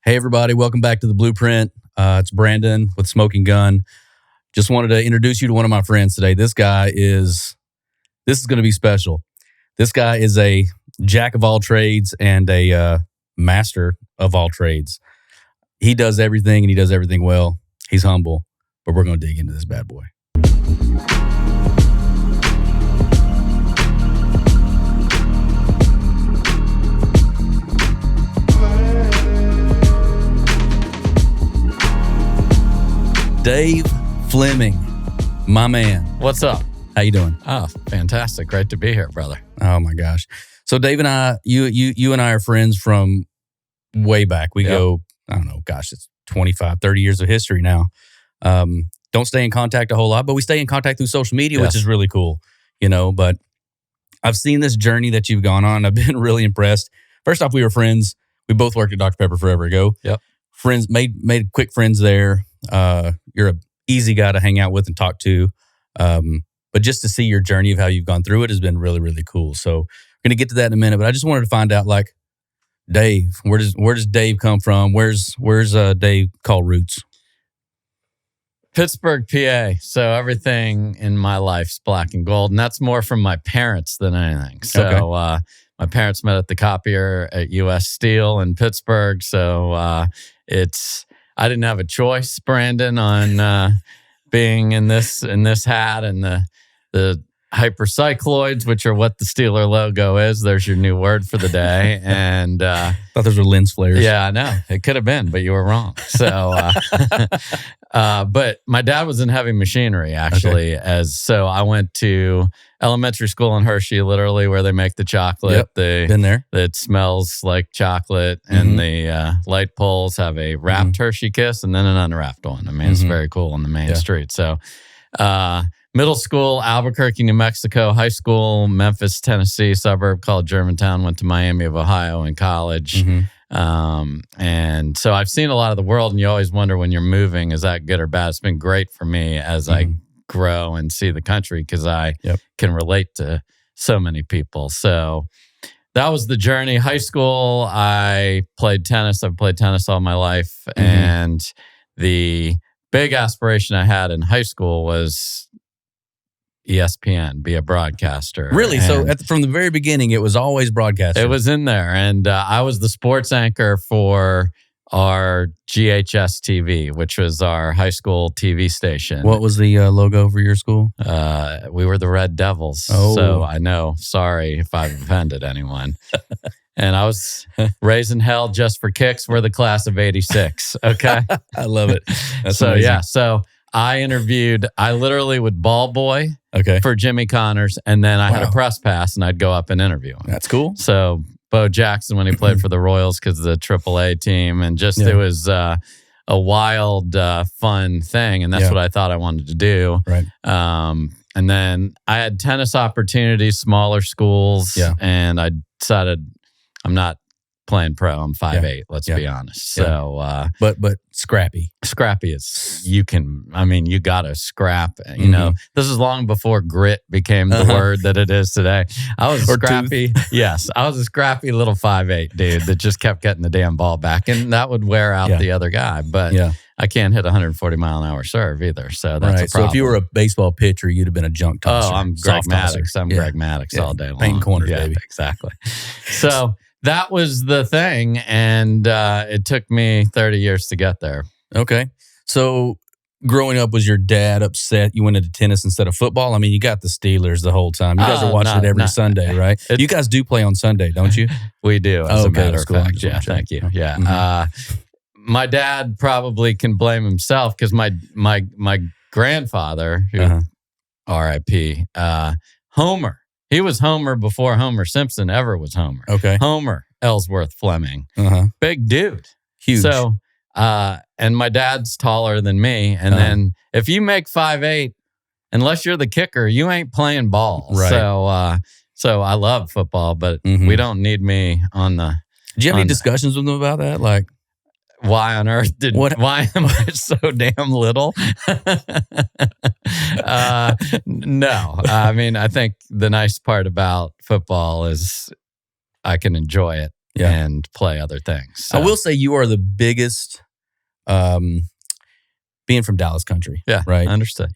Hey, everybody. Welcome back to The Blueprint. It's Brandon with Smoking Gun. Just wanted to introduce you to one of my friends today. This is going to be special. This guy is a jack of all trades and a master of all trades. He does everything and he does everything well. He's humble, but we're going to dig into this bad boy. Dave Fleming, my man. What's up? How you doing? Oh, fantastic. Great to be here, brother. Oh my gosh. So Dave and I, you and I are friends from way back. We go, I don't know, gosh, it's 25, 30 years of history now. Don't stay in contact a whole lot, but we stay in contact through social media, which is really cool, but I've seen this journey that you've gone on. I've been really impressed. First off, we were friends. We both worked at Dr. Pepper forever ago. Yep. Friends, made quick friends there. You're an easy guy to hang out with and talk to. But just to see your journey of how you've gone through it has been really, really cool. So we're going to get to that in a minute, but I just wanted to find out, like, Dave, where does Dave come from? Where's Dave call roots? Pittsburgh, PA. So everything in my life's black and gold. And that's more from my parents than anything. So my parents met at the copier at U.S. Steel in Pittsburgh. So I didn't have a choice, Brandon, on being in this hat and the hypercycloids, which are what the Steeler logo is. There's your new word for the day. And thought those were lens flares. Yeah, I know. It could have been, but you were wrong. So, but my dad was in heavy machinery, actually. Okay. So I went to elementary school in Hershey, literally, where they make the chocolate. Yep, been there. That smells like chocolate. And the light poles have a wrapped Hershey Kiss and then an unwrapped one. I mean, it's very cool on the main street. So middle school, Albuquerque, New Mexico. High school, Memphis, Tennessee, suburb called Germantown. Went to Miami of Ohio in college. And so I've seen a lot of the world, and you always wonder when you're moving, is that good or bad? It's been great for me as I grow and see the country because I can relate to so many people. So that was the journey. High school, I played tennis. I've played tennis all my life. And the big aspiration I had in high school was ESPN, be a broadcaster. Really? So from the very beginning, it was always broadcasting. It was in there. And I was the sports anchor for our GHS TV, which was our high school TV station. What was the logo for your school? We were the Red Devils. Oh. So I know, sorry if I've offended anyone. And I was raising hell just for kicks. We're the class of 86. Okay. I love it. That's so amazing. Yeah. So I literally would ball boy for Jimmy Connors. And then I had a press pass and I'd go up and interview him. That's cool. So Bo Jackson, when he played for the Royals because of the AAA team, and just it was a wild, fun thing. And that's what I thought I wanted to do. Right. And then I had tennis opportunities, smaller schools. Yeah. And I decided I'm not playing pro. I'm 5'8", let's be honest. So, but scrappy. Scrappy is, you got to scrap. You know, this is long before grit became the word that it is today. I was scrappy. Yes. I was a scrappy little 5'8" dude that just kept getting the damn ball back. And that would wear out the other guy. But I can't hit 140 mile an hour serve either. So that's a problem. So if you were a baseball pitcher, you'd have been a junk tosser. Oh, I'm Greg Maddux. I'm Greg Maddux all day long. Painting corners, baby. Exactly. So that was the thing, and it took me 30 years to get there. Okay. So growing up, was your dad upset you went into tennis instead of football? I mean, you got the Steelers the whole time. You guys are watching it every Sunday, right? You guys do play on Sunday, don't you? We do, as a matter of cool. fact. Yeah, thank you. Yeah. My dad probably can blame himself because my grandfather, who R.I.P., Homer, he was Homer before Homer Simpson ever was Homer. Okay. Homer Ellsworth Fleming. Big dude. Huge. So, and my dad's taller than me. And then if you make 5'8", unless you're the kicker, you ain't playing ball. Right. So I love football, but we don't need me on the... Did you have any discussions with them about that? Like, why on earth why am I so damn little? No. I mean, I think the nice part about football is I can enjoy it. and play other things. So. I will say you are the biggest, being from Dallas country. Yeah, right. I understood.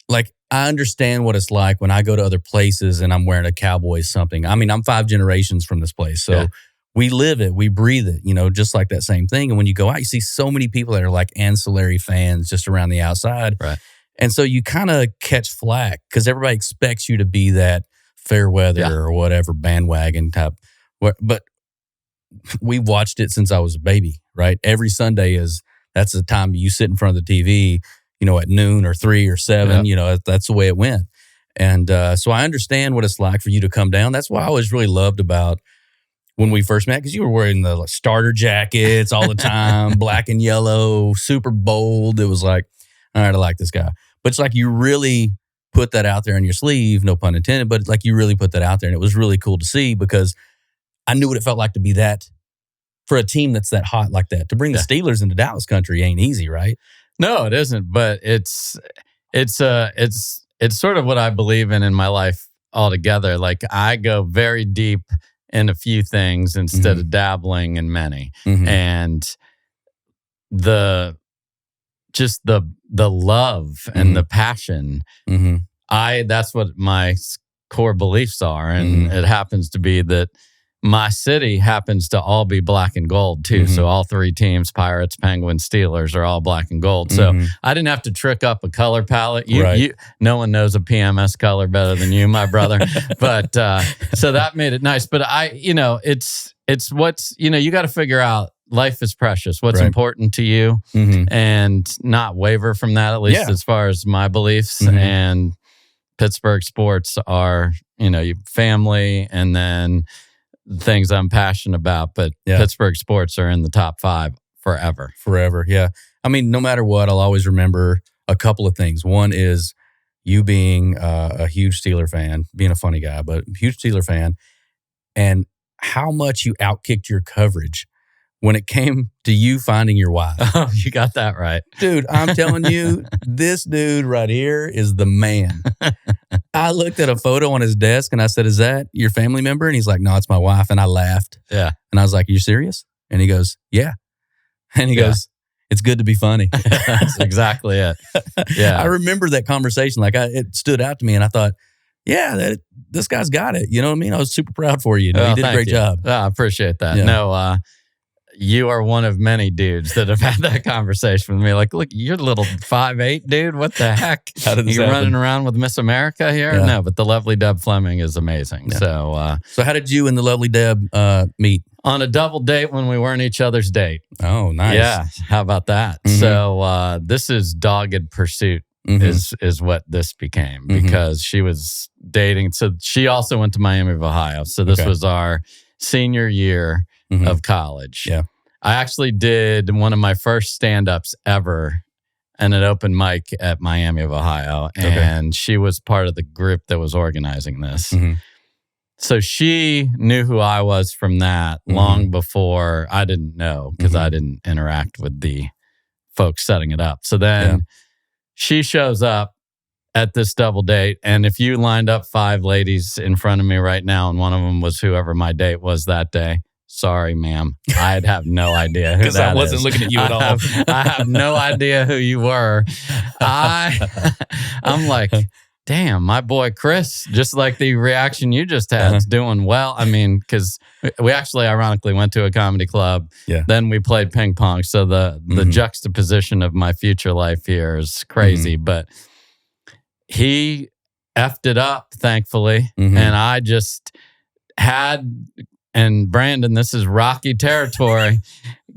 Like, I understand what it's like when I go to other places and I'm wearing a Cowboys something. I mean, I'm 5 generations from this place. So we live it, we breathe it, just like that same thing. And when you go out, you see so many people that are like ancillary fans just around the outside. Right. And so you kind of catch flack because everybody expects you to be that fair weather or whatever bandwagon type. But we've watched it since I was a baby, right? Every Sunday that's the time you sit in front of the TV, at noon or 3 or 7, that's the way it went. And so I understand what it's like for you to come down. That's what I always really loved about when we first met, because you were wearing the starter jackets all the time, black and yellow, super bold. It was like, all right, I like this guy. But it's like you really put that out there on your sleeve, no pun intended, but like you really put that out there. And it was really cool to see because I knew what it felt like to be that for a team that's that hot like that. To bring the Steelers into Dallas country ain't easy, right? No, it isn't. But it's sort of what I believe in my life altogether. Like, I go very deep in a few things instead of dabbling in many. And the love and the passion, that's what my core beliefs are. And it happens to be that my city happens to all be black and gold too. So all 3 teams, Pirates, Penguins, Steelers, are all black and gold. So I didn't have to trick up a color palette. No one knows a PMS color better than you, my brother. But so that made it nice. But it's what's, you got to figure out, life is precious. What's important to you, and not waver from that, at least as far as my beliefs. And Pittsburgh sports are, family, and then things I'm passionate about. But Pittsburgh sports are in the top 5 forever. Forever, yeah. I mean, no matter what, I'll always remember a couple of things. One is you being a huge Steeler fan, being a funny guy, but huge Steeler fan, and how much you outkicked your coverage when it came to you finding your wife. Oh, you got that right. Dude, I'm telling you, this dude right here is the man. I looked at a photo on his desk and I said, "Is that your family member?" And he's like, "No, it's my wife." And I laughed. Yeah. And I was like, "Are you serious?" And he goes, "Yeah." And he goes, "It's good to be funny." That's exactly it. Yeah. I remember that conversation. Like, it stood out to me and I thought, yeah, this guy's got it. You know what I mean? I was super proud for you. You did a great job. Oh, I appreciate that. Yeah. No, you are one of many dudes that have had that conversation with me. Like, look, you're a little 5'8" dude. What the heck? How did this you happen? Running around with Miss America here? Yeah. No, but the lovely Deb Fleming is amazing. Yeah. So how did you and the lovely Deb meet? On a double date when we weren't each other's date. Oh, nice. Yeah. How about that? So this is dogged pursuit is what this became, because she was dating. So she also went to Miami of Ohio. So this was our senior year of college. Yeah. I actually did one of my first stand-ups ever and an open mic at Miami of Ohio. And she was part of the group that was organizing this. So she knew who I was from that long before I didn't know, because I didn't interact with the folks setting it up. So then she shows up at this double date. And if you lined up 5 ladies in front of me right now, and one of them was whoever my date was that day, sorry, ma'am, I'd have no idea who that is. Because I wasn't looking at you at all. I have no idea who you were. I'm like, damn, my boy Chris, just like the reaction you just had, is doing well. I mean, because we actually ironically went to a comedy club. Yeah. Then we played ping pong. So the juxtaposition of my future life here is crazy. But he effed it up, thankfully. And I just had, and Brandon, this is rocky territory,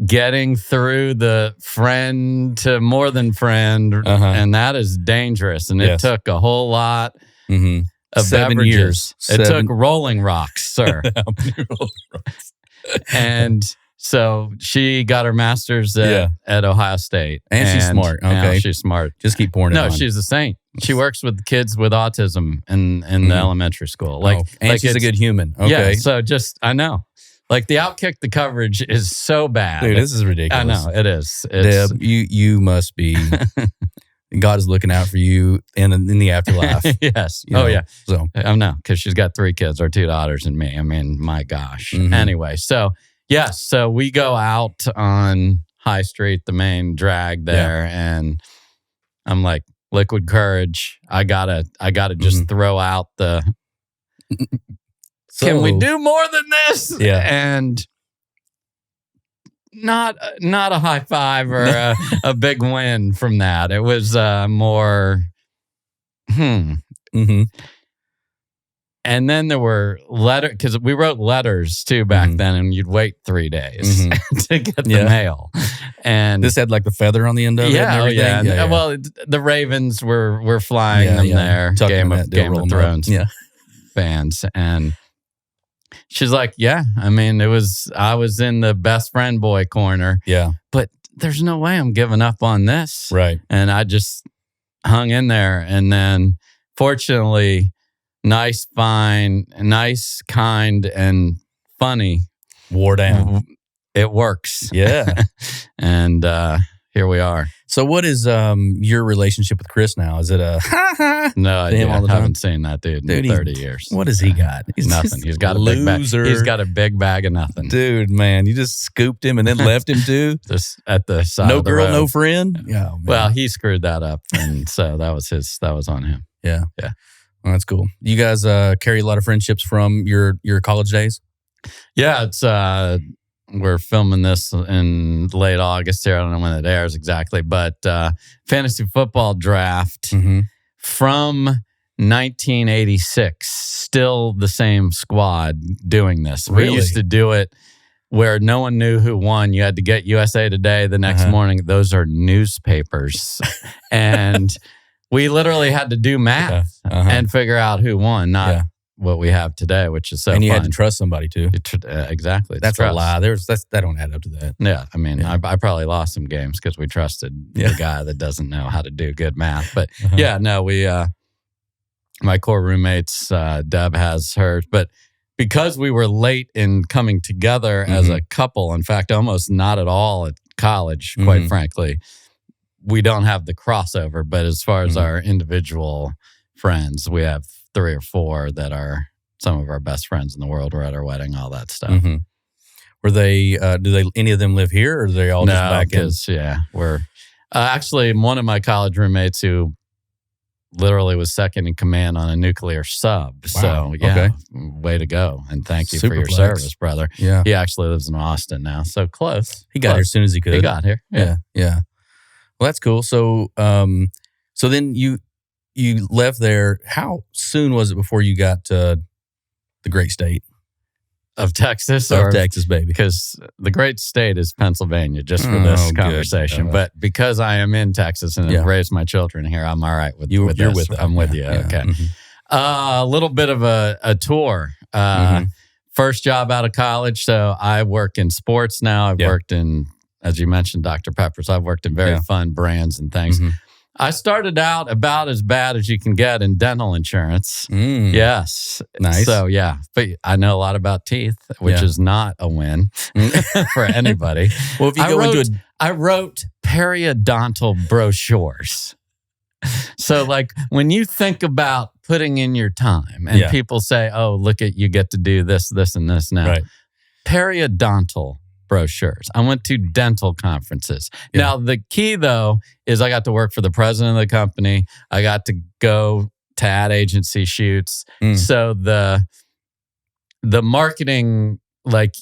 getting through the friend to more than friend. And that is dangerous. And it took a whole lot of 7 beverages. years. It took Rolling Rocks, sir. And so she got her master's at Ohio State. And she's smart. Okay. She's smart. Just keep pouring it on. No, she's a saint. She works with kids with autism in the elementary school. And she's a good human. Okay. Yeah, so just, I know. Like, the outkick the coverage is so bad. Dude, this is ridiculous. I know, it is. Deb, you must be, God is looking out for you in the afterlife. Yes. You know, oh, yeah. So I know, because she's got 3 kids, our 2 daughters and me. I mean, my gosh. Anyway, so Yes. So we go out on High Street, the main drag there, and I'm like, liquid courage. I gotta just throw out the. Can we do more than this? Yeah. And not a high five or a big win from that. It was more. Mm-hmm. And then there were because we wrote letters too back then, and you'd wait 3 days to get the mail. And this had like the feather on the end of it. And everything. Yeah. Well, the Ravens were flying them there. Game of Thrones fans, and she's like, "Yeah, I mean, I was in the best friend boy corner. Yeah, but there's no way I'm giving up on this, right?" And I just hung in there, and then fortunately. Nice, kind, and funny. Wore down. It works. Yeah. And here we are. So what is your relationship with Chris now? Is it a No, I haven't seen that dude in 30 years. What has he got? He's nothing. He's got a big bag. He's got a big bag of nothing. Dude, man, you just scooped him and then left him too? Just at the side no of the girl, road. no friend? Yeah. Well, he screwed that up, and so that was on him. Yeah. Yeah. Well, that's cool. You guys carry a lot of friendships from your college days? Yeah, it's we're filming this in late August here. I don't know when it airs exactly, but fantasy football draft from 1986. Still the same squad doing this. Really? We used to do it where no one knew who won. You had to get USA Today the next morning. Those are newspapers. And we literally had to do math and figure out who won, not what we have today, which is so And you fun. had to trust somebody too. Exactly. That's a lie. That don't add up to that. Yeah. I mean, I probably lost some games because we trusted the guy that doesn't know how to do good math. But we, my core roommates, Deb has hers. But because we were late in coming together as a couple, in fact, almost not at all at college, quite frankly, we don't have the crossover, but as far as our individual friends, we have 3 or 4 that are some of our best friends in the world. We're at our wedding, all that stuff. Were they, any of them live here or are they all just back in? Yeah, we're actually one of my college roommates who literally was second in command on a nuclear sub. Wow. So way to go. And thank you for your service, brother. Yeah. He actually lives in Austin now. So close. He got here as soon as he could. He got here. Yeah. Well, that's cool. So, so then you left there. How soon was it before you got to the great state of Texas? Of Texas, baby. Because the great state is Pennsylvania, just for this conversation. But because I am in Texas and have raised my children here, I'm all right with you're this. With them. I'm with you. Okay. A little bit of a tour. First job out of college. So I work in sports now. I've worked in, as you mentioned, Dr. Pepper's. I've worked in very fun brands and things. I started out about as bad as you can get in dental insurance. Yes. Nice. So, but I know a lot about teeth, which is not a win for anybody. Well, if you I wrote periodontal brochures. So, like, when you think about putting in your time and people say, oh, look at, you get to do this, this, and this now. Right. Periodontal brochures. I went to dental conferences. Now, the key, though, is I got to work for the president of the company. I got to go to ad agency shoots. So the marketing, like,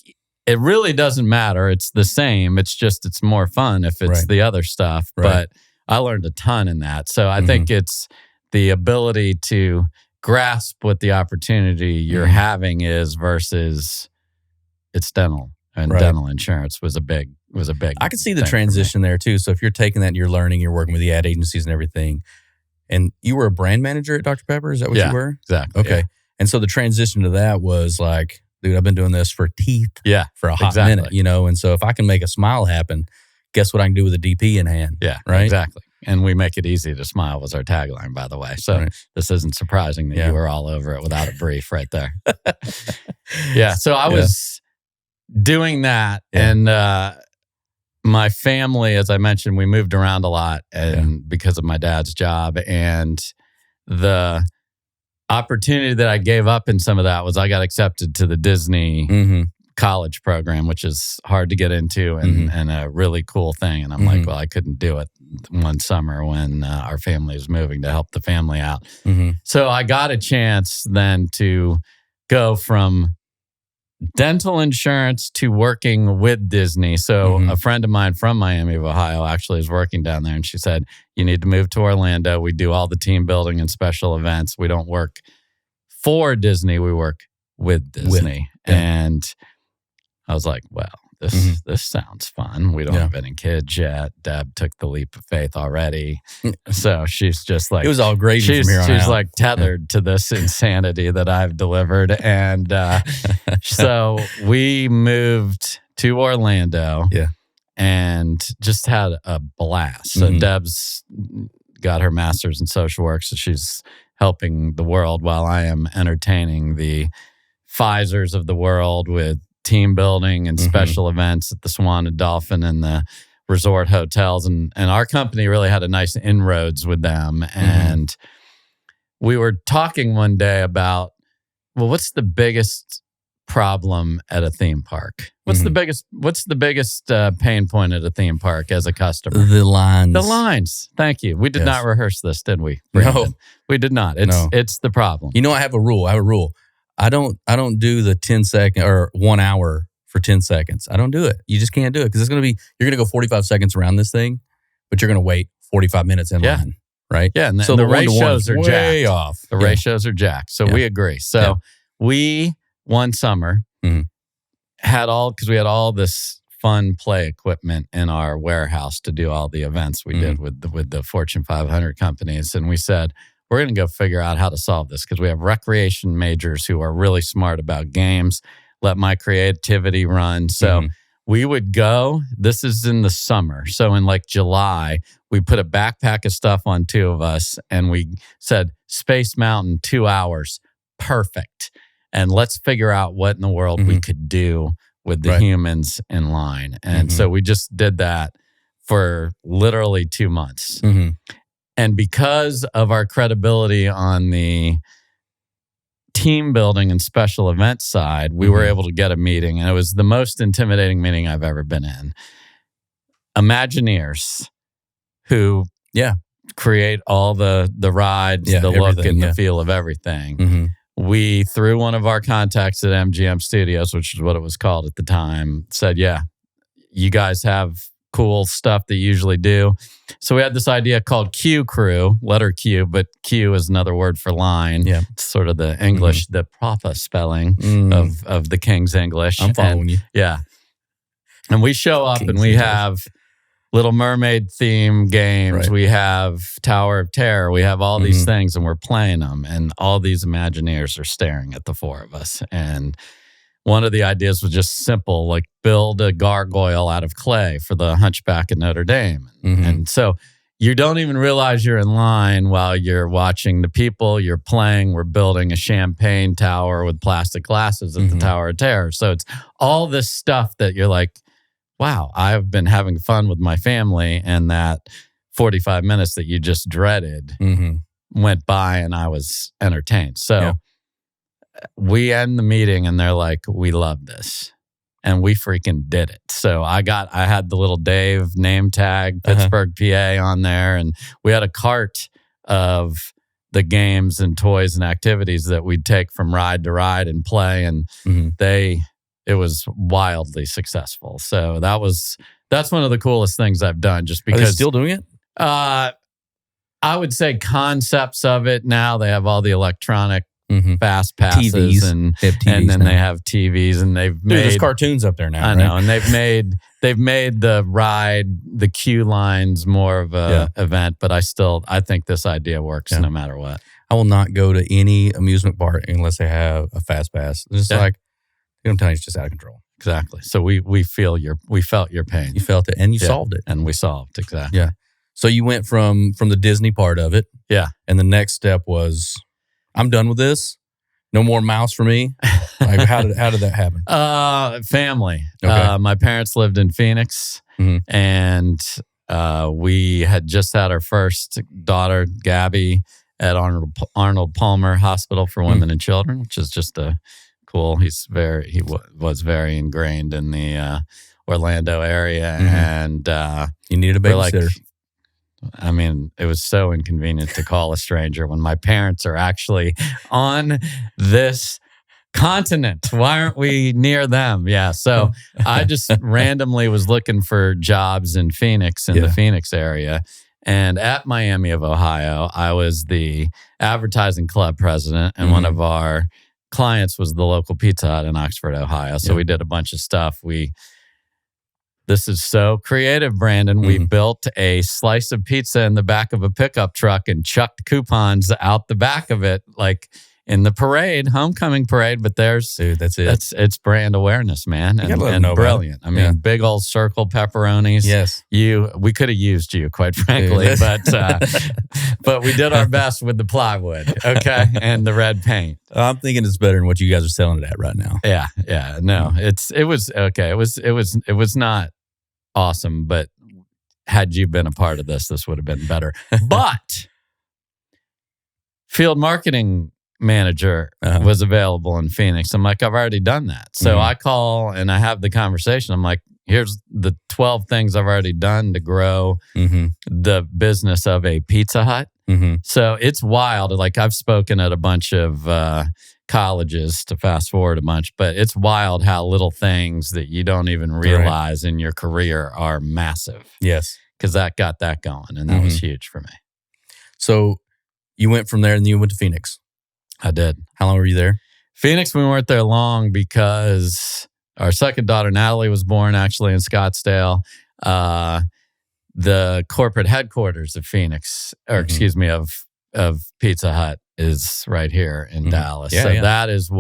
it really doesn't matter. It's the same. It's just, it's more fun if it's the other stuff. But I learned a ton in that. So I think it's the ability to grasp what the opportunity you're having is versus it's dental. And dental insurance was a big. I could see the transition there too. So if you're taking that and you're learning, you're working with the ad agencies and everything, and you were a brand manager at Dr. Pepper, is that what you were? Exactly. Okay. Yeah. And so the transition to that was like, dude, I've been doing this for teeth for a hot minute, and so if I can make a smile happen, guess what I can do with a DP in hand? Yeah, right. Exactly. And we make it easy to smile was our tagline, by the way. So this isn't surprising that you were all over it without a brief right there. So I was doing that. And my family, as I mentioned, we moved around a lot and because of my dad's job. And the opportunity that I gave up in some of that was I got accepted to the Disney college program, which is hard to get into and a really cool thing. And I'm like, well, I couldn't do it one summer when our family was moving to help the family out. So I got a chance then to go from dental insurance to working with Disney. So a friend of mine from Miami of Ohio actually is working down there. And she said, you need to move to Orlando. We do all the team building and special events. We don't work for Disney. We work with Disney. And I was like, well, this sounds fun. We don't have any kids yet. Deb took the leap of faith already. So she's just like, it was all gravy from here on She's out. like tethered to this insanity that I've delivered. And so we moved to Orlando and just had a blast. So Deb's got her master's in social work. So she's helping the world while I am entertaining the Pfizers of the world with team building and special events at the Swan and Dolphin and the resort hotels. And our company really had a nice inroads with them. And we were talking one day about, well, what's the biggest problem at a theme park? What's the biggest pain point at a theme park as a customer? The lines. The lines. Thank you. We did not rehearse this, did we, Brandon? No. We did not. It's the problem. You know, I have a rule. I don't do the 10-second or 1 hour for 10 seconds. I don't do it. You just can't do it because you're going to go 45 seconds around this thing, but you're going to wait 45 minutes in line, right? Yeah, and so the ratios are way jacked. Off. The ratios are jacked. So we agree. So we, one summer, had because we had all this fun play equipment in our warehouse to do all the events we did with the Fortune 500 companies. And we said, we're going to go figure out how to solve this because we have recreation majors who are really smart about games. Let my creativity run. So we would go, this is in the summer. So in like July, we put a backpack of stuff on two of us and we said, Space Mountain, 2 hours, perfect. And let's figure out what in the world we could do with the humans in line. And so we just did that for literally 2 months. And because of our credibility on the team building and special events side, we were able to get a meeting. And it was the most intimidating meeting I've ever been in. Imagineers who create all the rides, the look and the feel of everything. We, through one of our contacts at MGM Studios, which is what it was called at the time, said, you guys have cool stuff that you usually do. So we had this idea called Q Crew, letter Q, but Q is another word for line. Yeah. It's sort of the English, the proper spelling of the King's English. I'm following you. Yeah. And we show up and we have Little Mermaid theme games. Right. We have Tower of Terror. We have all these things and we're playing them. And all these Imagineers are staring at the four of us. And one of the ideas was just simple, like build a gargoyle out of clay for the Hunchback of Notre Dame. And so you don't even realize you're in line while you're watching the people you're playing. We're building a champagne tower with plastic glasses at the Tower of Terror. So it's all this stuff that you're like, wow, I've been having fun with my family, and that 45 minutes that you just dreaded went by and I was entertained. So we end the meeting and they're like, we love this. And we freaking did it. So I had the little Dave name tag, Pittsburgh, PA on there. And we had a cart of the games and toys and activities that we'd take from ride to ride and play. And it was wildly successful. So that's one of the coolest things I've done, just because. Are they still doing it? I would say concepts of it now. They have all the electronic fast passes TVs. and then now. they have TVs and they've made there's cartoons up there now. I know, and they've made the ride, the queue lines more of a event. But I think this idea works no matter what. I will not go to any amusement park unless they have a fast pass. It's like, I'm telling you, it's just out of control. Exactly. So we felt your pain. You felt it, and you solved it, and we solved exactly. Yeah. So you went from the Disney part of it, and the next step was, I'm done with this. No more mouse for me. Like, how did that happen? Family. Okay. My parents lived in Phoenix, and we had just had our first daughter, Gabby, at Arnold Palmer Hospital for Women and Children, which is just a cool. He was very ingrained in the Orlando area, and you needed a babysitter. I mean, it was so inconvenient to call a stranger when my parents are actually on this continent. Why aren't we near them? Yeah. So I just randomly was looking for jobs in Phoenix, in the Phoenix area. And at Miami of Ohio, I was the advertising club president, and one of our clients was the local Pizza Hut in Oxford, Ohio. So we did a bunch of stuff. This is so creative, Brandon. We built a slice of pizza in the back of a pickup truck and chucked coupons out the back of it, like in the parade, homecoming parade. But that's it. It's brand awareness, man, and brilliant. I mean, big old circle pepperonis. Yes, we could have used you, quite frankly, but we did our best with the plywood, okay, and the red paint. I'm thinking it's better than what you guys are selling it at right now. Yeah. No, it was okay. It was not awesome, but had you been a part of this would have been better. But field marketing manager was available in Phoenix. I'm like, I've already done that. So I call and I have the conversation. I'm like, here's the 12 things I've already done to grow the business of a Pizza Hut. So it's wild. Like, I've spoken at a bunch of colleges, to fast forward a bunch, but it's wild how little things that you don't even realize in your career are massive. Yes. Because that got that going, and that was huge for me. So you went from there and you went to Phoenix. I did. How long were you there? Phoenix, we weren't there long because our second daughter, Natalie, was born actually in Scottsdale. The corporate headquarters of Phoenix, or excuse me, of Pizza Hut is right here in Dallas. That's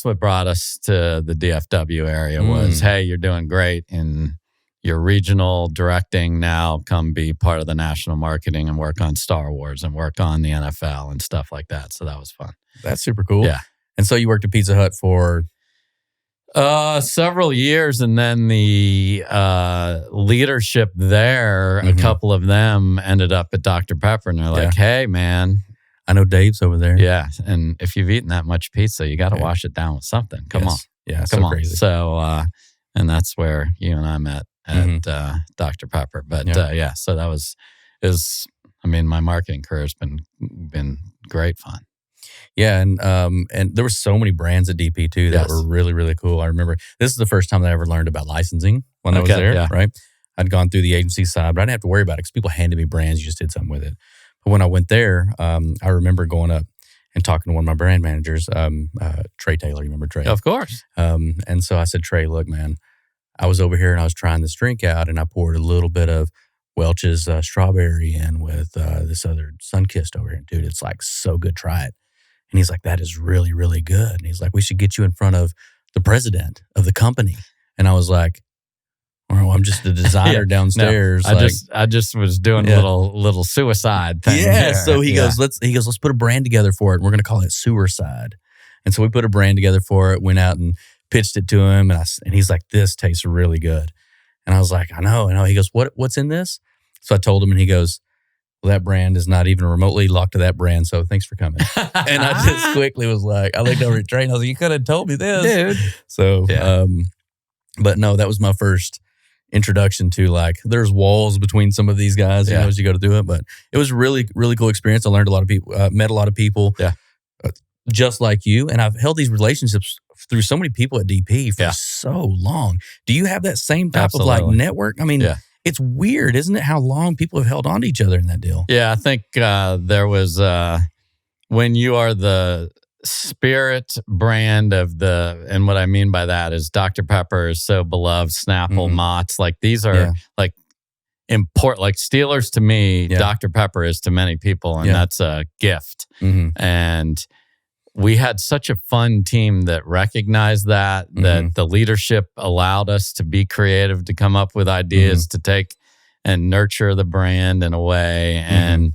what brought us to the DFW area was, hey, you're doing great in your regional directing. Now come be part of the national marketing and work on Star Wars and work on the NFL and stuff like that. So that was fun. That's super cool. Yeah. And so you worked at Pizza Hut for several years, and then the leadership there, a couple of them ended up at Dr. Pepper, and they're like, hey, man. I know Dave's over there. Yeah, and if you've eaten that much pizza, you got to wash it down with something. Come on. Yeah, come on. Crazy. So, and that's where you and I met at Dr. Pepper. But so that was, my marketing career has been great fun. Yeah, and there were so many brands at DP too that were really, really cool. I remember this is the first time that I ever learned about licensing when I was there, right? I'd gone through the agency side, but I didn't have to worry about it because people handed me brands. You just did something with it. But when I went there, I remember going up and talking to one of my brand managers, Trey Taylor. You remember Trey? Of course. And so I said, Trey, look, man, I was over here and I was trying this drink out, and I poured a little bit of Welch's strawberry in with this other Sunkist over here. Dude, it's like so good. Try it. And he's like, that is really, really good. And he's like, we should get you in front of the president of the company. And I was like, well, I'm just a designer downstairs. No, I just was doing a little suicide thing. Yeah. Here. So he goes, let's put a brand together for it. And we're going to call it Sewerside. And so we put a brand together for it, went out and pitched it to him. And he's like, this tastes really good. And I was like, I know. He goes, what's in this? So I told him, and he goes, well, that brand is not even remotely locked to that brand, so thanks for coming. And I just quickly was like, I looked over at Trey and I was like, you could have told me this. Dude. So, but no, that was my first introduction to, like, there's walls between some of these guys, you know, as you go to do it. But it was really, really cool experience. I learned a lot of people, met a lot of people just like you. And I've held these relationships through so many people at DP for so long. Do you have that same type of like network? I mean, it's weird, isn't it, how long people have held on to each other in that deal? Yeah, I think there was, when you are the spirit brand of and what I mean by that is Dr. Pepper is so beloved, Snapple, Mott's, like these are like important, like Steelers to me, Dr. Pepper is to many people, and that's a gift. And we had such a fun team that recognized that the leadership allowed us to be creative, to come up with ideas, to take and nurture the brand in a way. And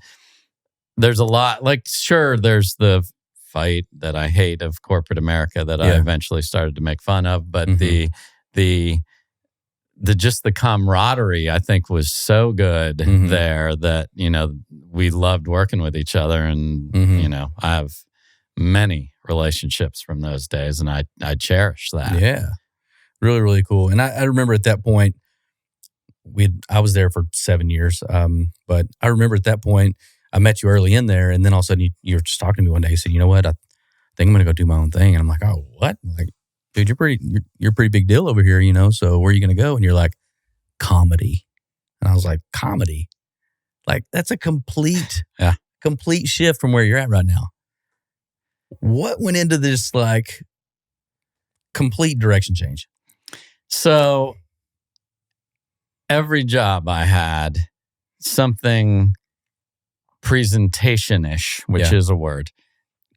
there's a lot, like, sure, there's the fight that I hate of corporate America that I eventually started to make fun of, but the just the camaraderie, I think, was so good there that, you know, we loved working with each other. And, you know, I have many relationships from those days, and I cherish that. Yeah. Really, really cool. And I remember at that point, I was there for 7 years. But I remember at that point, I met you early in there, and then all of a sudden you were just talking to me one day. You said, "You know what? I think I'm going to go do my own thing." And I'm like, "Oh, what?" Like, dude, you're a pretty big deal over here, so where are you going to go? And you're like, comedy. And I was like, comedy? Like, that's a complete shift from where you're at right now. What went into this, like, complete direction change? So every job I had, something presentation-ish, which is a word,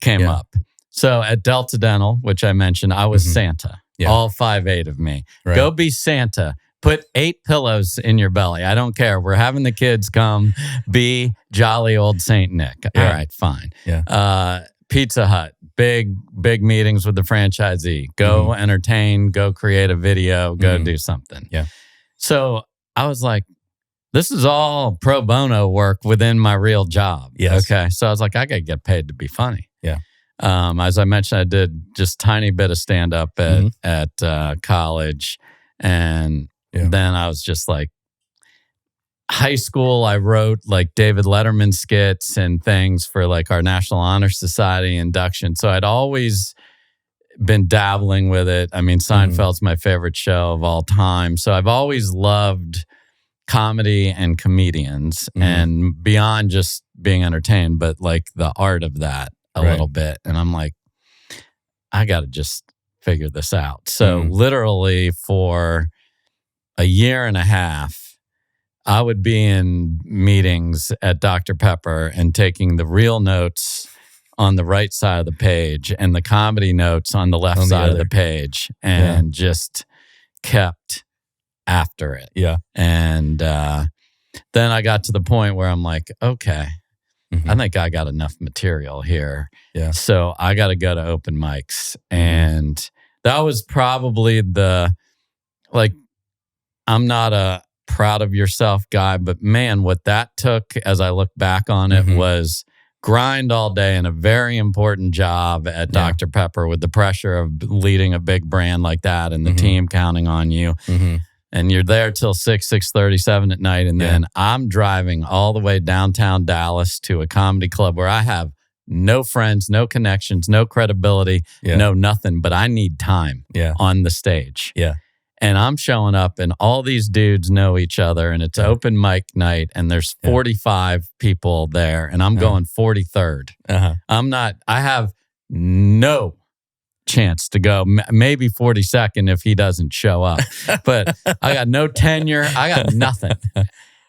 came up. So at Delta Dental, which I mentioned, I was Santa. All 5'8" of me. Right. Go be Santa. Put 8 pillows in your belly. I don't care. We're having the kids come be jolly old Saint Nick. Yeah. All right, fine. Yeah. Pizza Hut, big meetings with the franchisee. Go entertain, go create a video, go do something. Yeah. So I was like, this is all pro bono work within my real job. Yes. Okay. So I was like, I got to get paid to be funny. Yeah. As I mentioned, I did just tiny bit of stand up at college, and then I was just like, high school, I wrote like David Letterman skits and things for like our National Honor Society induction. So I'd always been dabbling with it. I mean, Seinfeld's my favorite show of all time. So I've always loved comedy and comedians and beyond just being entertained, but like the art of that a little bit. And I'm like, I got to just figure this out. So literally for a year and a half, I would be in meetings at Dr. Pepper and taking the real notes on the right side of the page and the comedy notes on the left side of the page, and just kept after it. Yeah. And then I got to the point where I'm like, okay, I think I got enough material here. Yeah. So I got to go to open mics. And that was probably I'm not a proud of yourself guy, but man, what that took as I look back on it was grind all day in a very important job at Dr. Pepper with the pressure of leading a big brand like that and the team counting on you. And you're there till 6:37 at night. And then I'm driving all the way downtown Dallas to a comedy club where I have no friends, no connections, no credibility, no nothing, but I need time on the stage. Yeah. And I'm showing up and all these dudes know each other and it's open mic night and there's 45 people there and I'm going 43rd. I have no chance to go, maybe 42nd if he doesn't show up. But I got no tenure. I got nothing.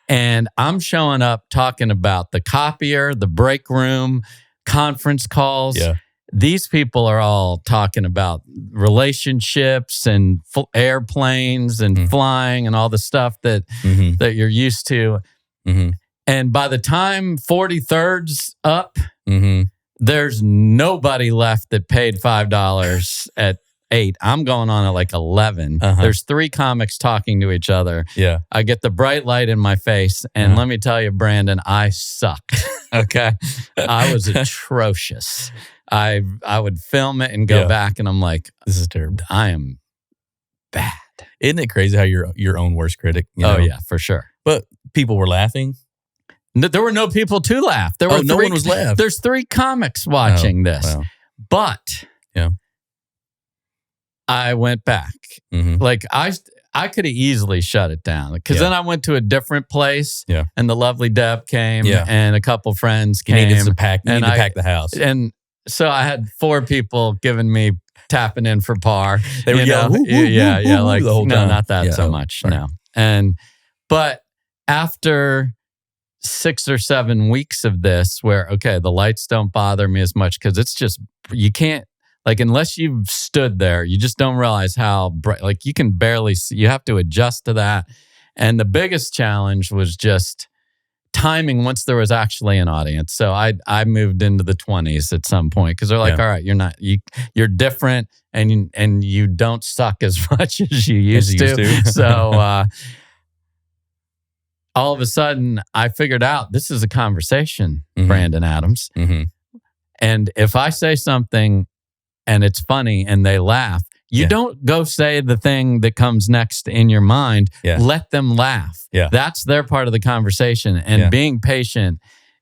And I'm showing up talking about the copier, the break room, conference calls. Yeah. These people are all talking about relationships and airplanes and flying and all the stuff that that you're used to. And by the time 43rd's up, there's nobody left that paid $5 at 8. I'm going on at like 11. There's 3 comics talking to each other. Yeah. I get the bright light in my face. And let me tell you, Brandon, I sucked. Okay. I was atrocious. I would film it and go back and I'm like, this is terrible. I am bad. Isn't it crazy how you're your own worst critic? Oh, yeah, for sure. But people were laughing. There were no people to laugh. There were no one was laughing. There's 3 comics watching this. Wow. But I went back. Like I could have easily shut it down because then I went to a different place and the lovely Deb came and a couple friends came. You needed to pack the house. And so I had 4 people giving me tapping in for par. They were yelling, like the whole time. No, not that so much. Right. No. But after 6 or 7 weeks of this where, okay, the lights don't bother me as much because it's just, you can't, like, unless you've stood there, you just don't realize how bright, like you can barely see, you have to adjust to that. And the biggest challenge was just timing once there was actually an audience. So I moved into the 20s at some point because they're like, all right, you're different and you don't suck as much as you used to. So all of a sudden I figured out this is a conversation, Brandon Adams. And if I say something and it's funny and they laugh, you don't go say the thing that comes next in your mind. Let them laugh. That's their part of the conversation. And being patient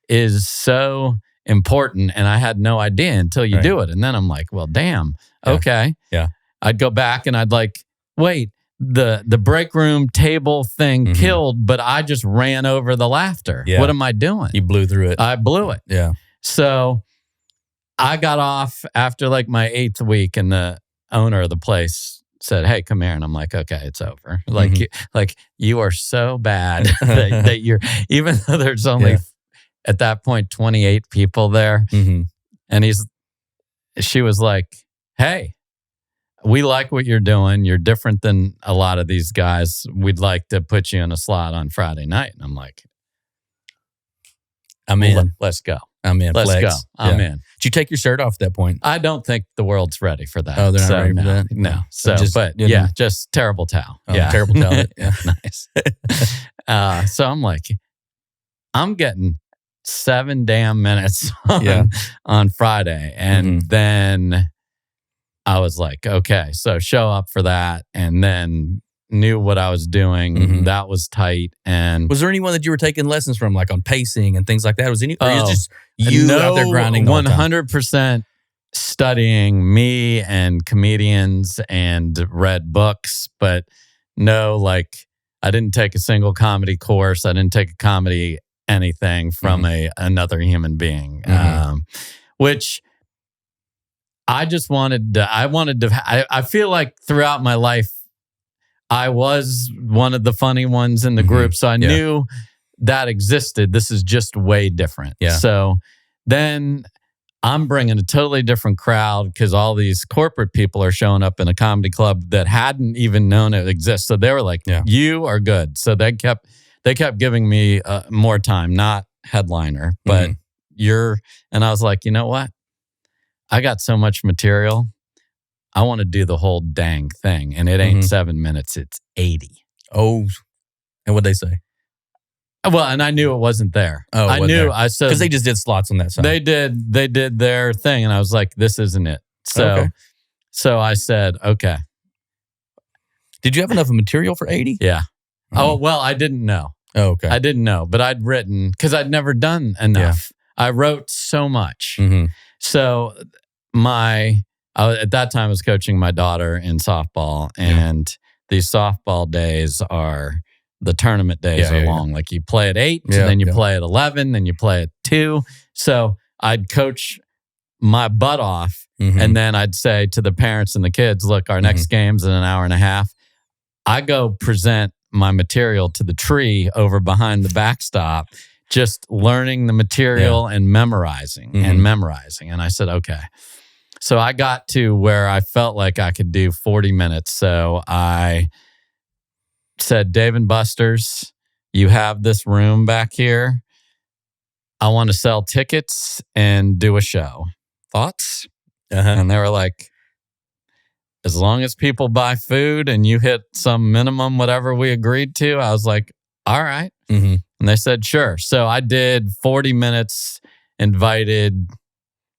is so important. And I had no idea until you do it. And then I'm like, well, damn. Okay. I'd go back and I'd like, wait, the break room table thing killed, but I just ran over the laughter. What am I doing? You blew through it. I blew it. Yeah. So I got off after like my 8th week, and the owner of the place said, "Hey, come here." And I'm like, "Okay, it's over." Like you are so bad that you're, even though there's only at that point 28 people there, and she was like, "Hey, we like what you're doing. You're different than a lot of these guys. We'd like to put you in a slot on Friday night." And I'm like, I'm in. Let's go. I'm in. Let's Flex. go. I'm in. Did you take your shirt off at that point? I don't think the world's ready for that. Oh, they're not ready for that? No. So, just terrible towel. Terrible towel. Yeah. Nice. So I'm like, I'm getting 7 damn minutes on Friday. And then I was like, okay, so show up for that. And then knew what I was doing. That was tight. And was there anyone that you were taking lessons from, like on pacing and things like that? Was it just you out there grinding? 100% studying me and comedians and read books, but no, like I didn't take a single comedy course. I didn't take a comedy anything from another human being, which I just wanted to. I feel like throughout my life, I was one of the funny ones in the group. So I knew that existed. This is just way different. So then I'm bringing a totally different crowd because all these corporate people are showing up in a comedy club that hadn't even known it exists. So they were like, you are good. So they kept giving me more time, not headliner, but and I was like, you know what? I got so much material. I want to do the whole dang thing. And it ain't 7 minutes, it's 80. Oh, and what'd they say? Well, and I knew it wasn't there. Oh, I knew. I said, because they just did slots on that side. They did their thing. And I was like, this isn't it. So I said, okay. Did you have enough material for 80? Yeah. Oh, well, I didn't know. Oh, okay. I didn't know, but I'd written, because I'd never done enough. I wrote so much. So at that time I was coaching my daughter in softball, and these softball days the tournament days are long. Like you play at 8, and then you play at 11, then you play at 2. So I'd coach my butt off, and then I'd say to the parents and the kids, look, our next game's in an hour and a half. I go present my material to the tree over behind the backstop, just learning the material and memorizing and memorizing. And I said, okay. So I got to where I felt like I could do 40 minutes. So I said, Dave and Buster's, you have this room back here. I want to sell tickets and do a show. Thoughts? And they were like, as long as people buy food and you hit some minimum, whatever we agreed to. I was like, all right. And they said, sure. So I did 40 minutes, invited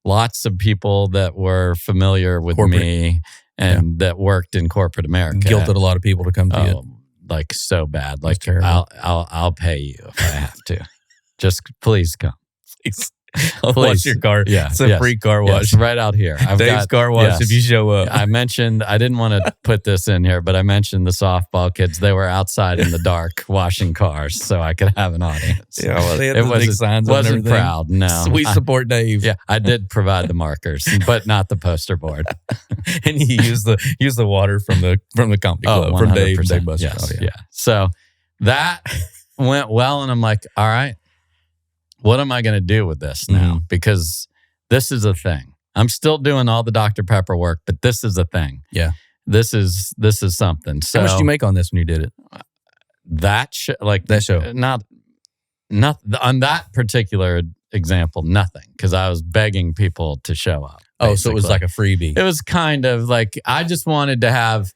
lots of people that were familiar with me and that worked in corporate America. Guilted a lot of people to come to you. Like so bad. Like I'll pay you if I have to. Just please come. Please. I'll wash your car. Yeah, it's a free car wash. Right out here. Dave's car wash if you show up. I didn't want to put this in here, but I mentioned the softball kids. They were outside in the dark washing cars so I could have an audience. Yeah, well, they had the big signs on wasn't everything. Proud, no. We support Dave. Yeah, I did provide the markers, but not the poster board. And he used the water from the comedy club from Dave Buster. Yes, yeah. So that went well, and I'm like, all right. What am I going to do with this now? Because this is a thing. I'm still doing all the Dr. Pepper work, but this is a thing. Yeah. This is something. So how much did you make on this when you did it? That show. Not on that particular example, nothing. Because I was begging people to show up. Oh, so it was like a freebie. It was kind of like, I just wanted to have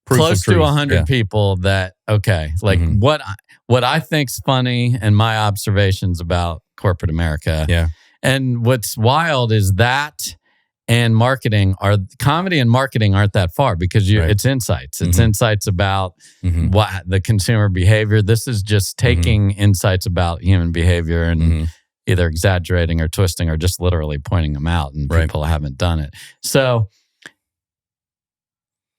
close to 100 people that, okay, like what I think's funny and my observations about corporate America. Yeah. And what's wild is that and comedy and marketing aren't that far because it's insights. It's insights about what the consumer behavior. This is just taking insights about human behavior and either exaggerating or twisting or just literally pointing them out, and people haven't done it. So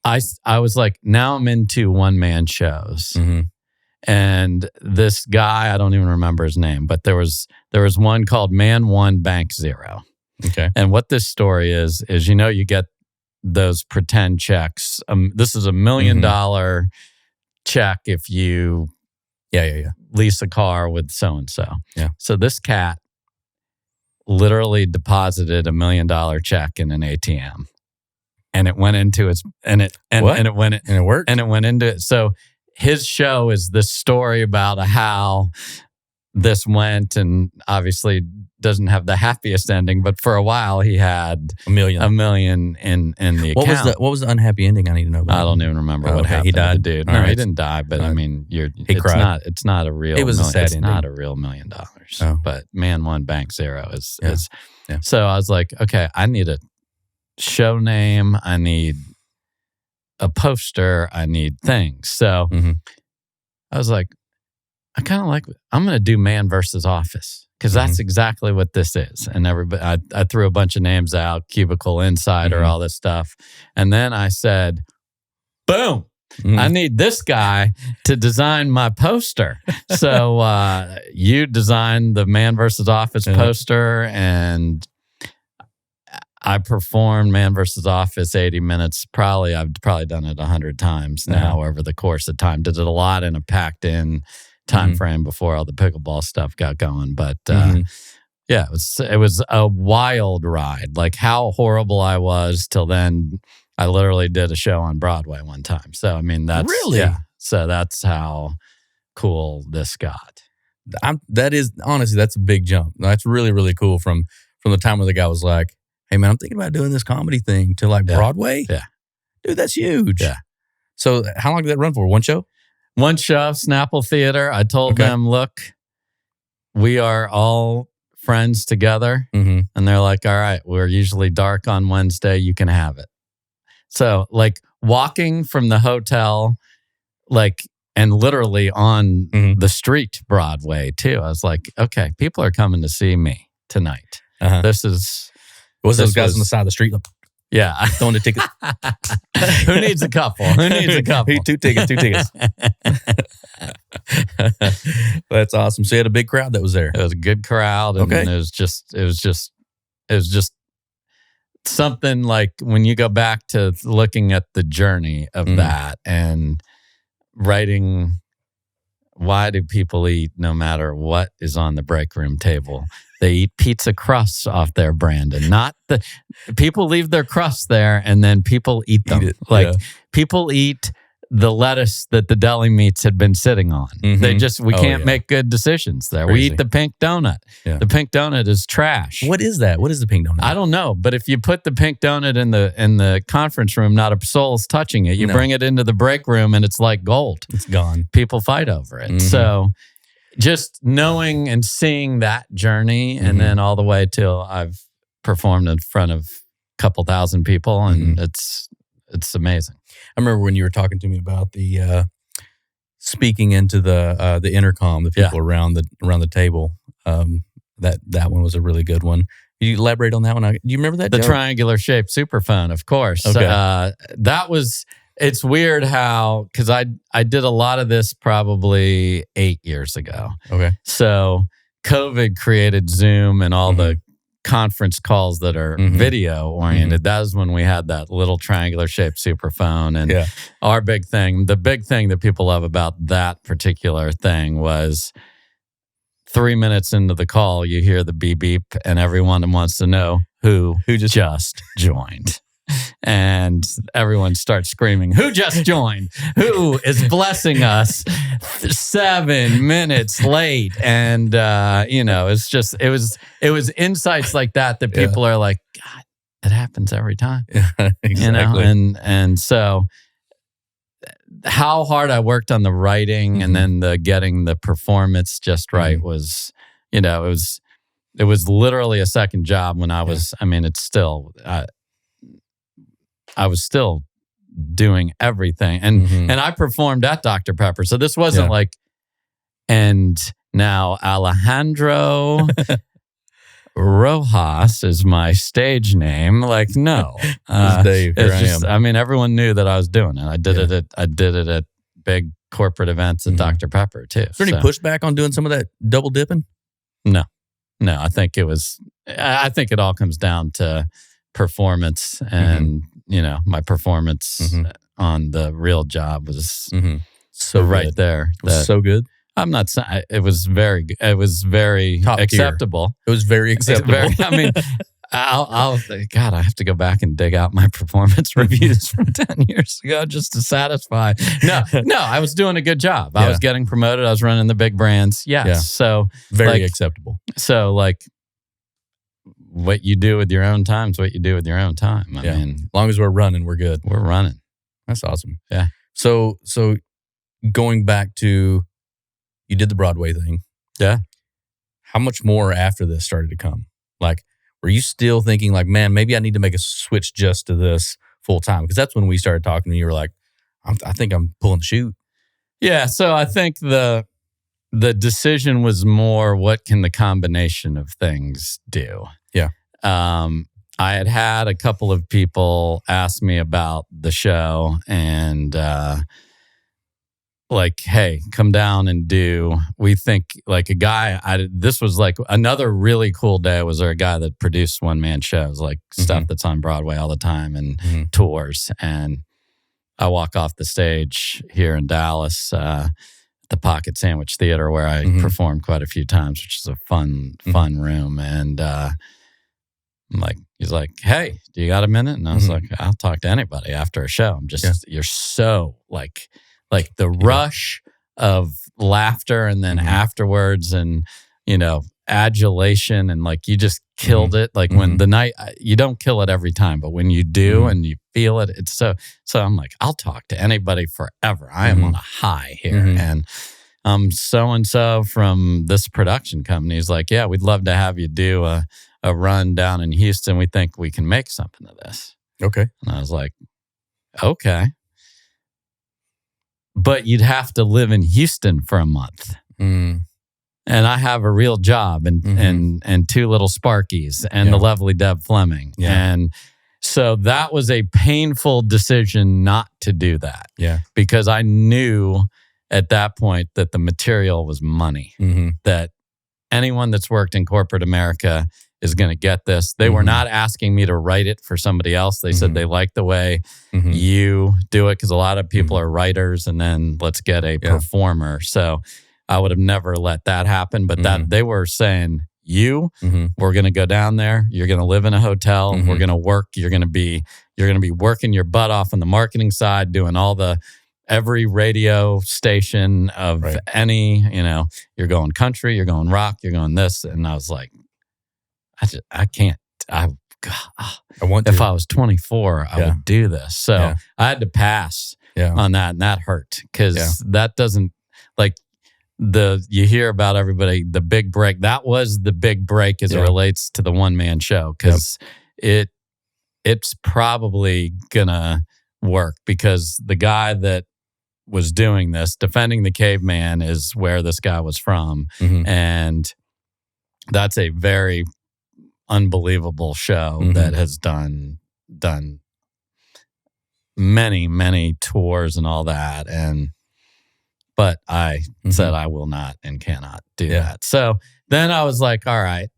I was like, now I'm into one-man shows. And this guy, I don't even remember his name, but there was one called Man One Bank Zero. Okay. And what this story is you get those pretend checks. This is $1 million check if you lease a car with so-and-so. Yeah. So this cat literally deposited $1 million check in an ATM. And it went into its and it worked. And it went into it. So his show is this story about how this went, and obviously doesn't have the happiest ending, but for a while he had $1 million in the account. What was the unhappy ending? I need to know about. I don't even remember what happened. He died, dude. No, he didn't die, but I mean, he cried. It's not a real. It was a sad It's ending. not a real $1 million. But Man One Bank Zero is. Yeah. So I was like, okay, I need a show name. I need a poster. I need things. So I was like, I kind of like, I'm going to do Man versus Office, because that's exactly what this is. And everybody, I threw a bunch of names out, Cubicle Insider, all this stuff. And then I said, boom, I need this guy to design my poster. So you designed the Man versus Office poster, and I performed Man versus Office 80 minutes. I've probably done it 100 times now over the course of time. Did it a lot in a packed in time frame before all the pickleball stuff got going. But yeah, it was a wild ride. Like how horrible I was till then. I literally did a show on Broadway one time. So I mean, that's really, So that's how cool this got. That is honestly, that's a big jump. That's really, really cool. From the time where the guy was like, "Hey man, I'm thinking about doing this comedy thing," to like Broadway. Yeah, dude, that's huge. Yeah. So how long did that run for? One show? One show, Snapple Theater. I told them, look, we are all friends together. And they're like, all right, we're usually dark on Wednesday. You can have it. So like walking from the hotel, like, and literally on the street Broadway too. I was like, okay, people are coming to see me tonight. This is... Those guys on the side of the street? Yeah. Throwing the tickets. Who needs a couple? Who needs a couple? Two tickets. That's awesome. So you had a big crowd that was there. It was a good crowd. And it was just something like when you go back to looking at the journey of that and writing, why do people eat no matter what is on the break room table? They eat pizza crusts off there, Brandon. Not the people leave their crusts there, and then people eat them. People eat the lettuce that the deli meats had been sitting on. We can't make good decisions there. Crazy. We eat the pink donut. Yeah. The pink donut is trash. What is that? What is the pink donut? I don't know, but if you put the pink donut in the conference room, not a soul's touching it. You bring it into the break room, and it's like gold. It's gone. People fight over it. So just knowing and seeing that journey, and then all the way till I've performed in front of a couple thousand people, and it's amazing. I remember when you were talking to me about the speaking into the intercom, the people around the table. That one was a really good one. Can you elaborate on that one? Do you remember that? The triangular shaped superphone, of course. Okay. That was. It's weird how, because I did a lot of this probably 8 years ago. Okay. So COVID created Zoom and all the conference calls that are video oriented. That was when we had that little triangular shaped superphone. And our big thing, the big thing that people love about that particular thing was 3 minutes into the call, you hear the beep beep, and everyone wants to know who just joined. And everyone starts screaming, who just joined? Who is blessing us 7 minutes late? And, it was insights like that people are like, God, it happens every time. Yeah, exactly. And so how hard I worked on the writing and then the getting the performance just right was, it it was literally a second job when I was, I mean, it's still, I was still doing everything. And I performed at Dr. Pepper. So this wasn't like, and now Alejandro Rojas is my stage name. Like, no. It's Dave. Here I am. I mean, everyone knew that I was doing it. I did it at big corporate events at Dr. Pepper too. Is there any pushback on doing some of that double dipping? No, I think it all comes down to performance, and my performance on the real job was so right good. there. It was so good. I'm not saying it was very Top acceptable. Tier. It was very acceptable. I mean, God, I have to go back and dig out my performance reviews from 10 years ago just to satisfy. No, I was doing a good job. I was getting promoted. I was running the big brands. Yes. Yeah. So very acceptable. So like what you do with your own time is what you do with your own time. I mean, as long as we're running, we're good. We're running. That's awesome. Yeah. So going back to, you did the Broadway thing. Yeah. How much more after this started to come? Like, were you still thinking like, man, maybe I need to make a switch just to this full time? Because that's when we started talking and you were like, I think I'm pulling the chute. Yeah. So I think the decision was more, what can the combination of things do? Yeah. I had a couple of people ask me about the show and like, hey, come down and we think like a guy, this was like another really cool day. Was there a guy that produced one-man shows, like stuff that's on Broadway all the time and tours. And I walk off the stage here in Dallas, the Pocket Sandwich Theater, where I performed quite a few times, which is a fun room. And he's like, hey, do you got a minute? And I was like, I'll talk to anybody after a show. I'm just, you're so like the rush of laughter and then afterwards and, adulation and like you just killed it. Like when the night, you don't kill it every time, but when you do and you feel it, it's so I'm like, I'll talk to anybody forever. I am on a high here. And so-and-so from this production company is like, yeah, we'd love to have you do a run down in Houston. We think we can make something of this. Okay. And I was like, okay. But you'd have to live in Houston for a month. And I have a real job and two little Sparkies and the lovely Deb Fleming. Yeah. And so that was a painful decision not to do that. Yeah. Because I knew at that point that the material was money. That anyone that's worked in corporate America is going to get this. They were not asking me to write it for somebody else. They said they like the way you do it, because a lot of people are writers, and then let's get a performer. So I would have never let that happen. But that they were saying, we're going to go down there. You're going to live in a hotel. We're going to work. You're going to be working your butt off on the marketing side, doing every radio station of any, you're going country, you're going rock, you're going this. And I was like, I can't. I want to. If I was 24, I would do this. So I had to pass on that, and that hurt because that doesn't like you hear about everybody, the big break. That was the big break as it relates to the one-man show, because it's probably gonna work, because the guy that was doing this, Defending the Caveman, is where this guy was from, and that's a very unbelievable show that has done many tours and all that. But I said I will not and cannot do that. So then I was like, all right,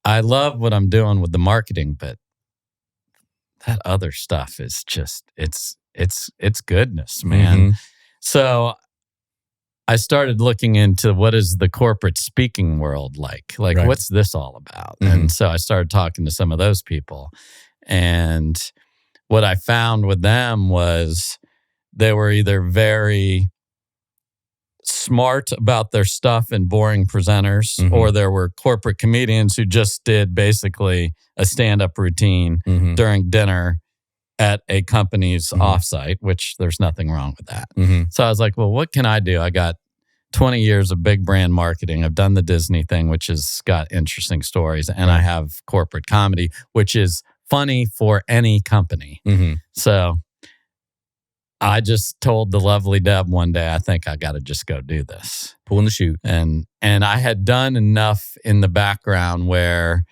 I love what I'm doing with the marketing, but that other stuff is just, it's goodness, man. So I started looking into what is the corporate speaking world like? Like, what's this all about? And so I started talking to some of those people. And what I found with them was they were either very smart about their stuff and boring presenters, or there were corporate comedians who just did basically a stand-up routine during dinner at a company's offsite, which there's nothing wrong with that. So I was like, well, what can I do? I got 20 years of big brand marketing. I've done the Disney thing, which has got interesting stories. And I have corporate comedy, which is funny for any company. Mm-hmm. So I just told the lovely Deb one day, I think I got to just go do this. Pulling the chute. And I had done enough in the background where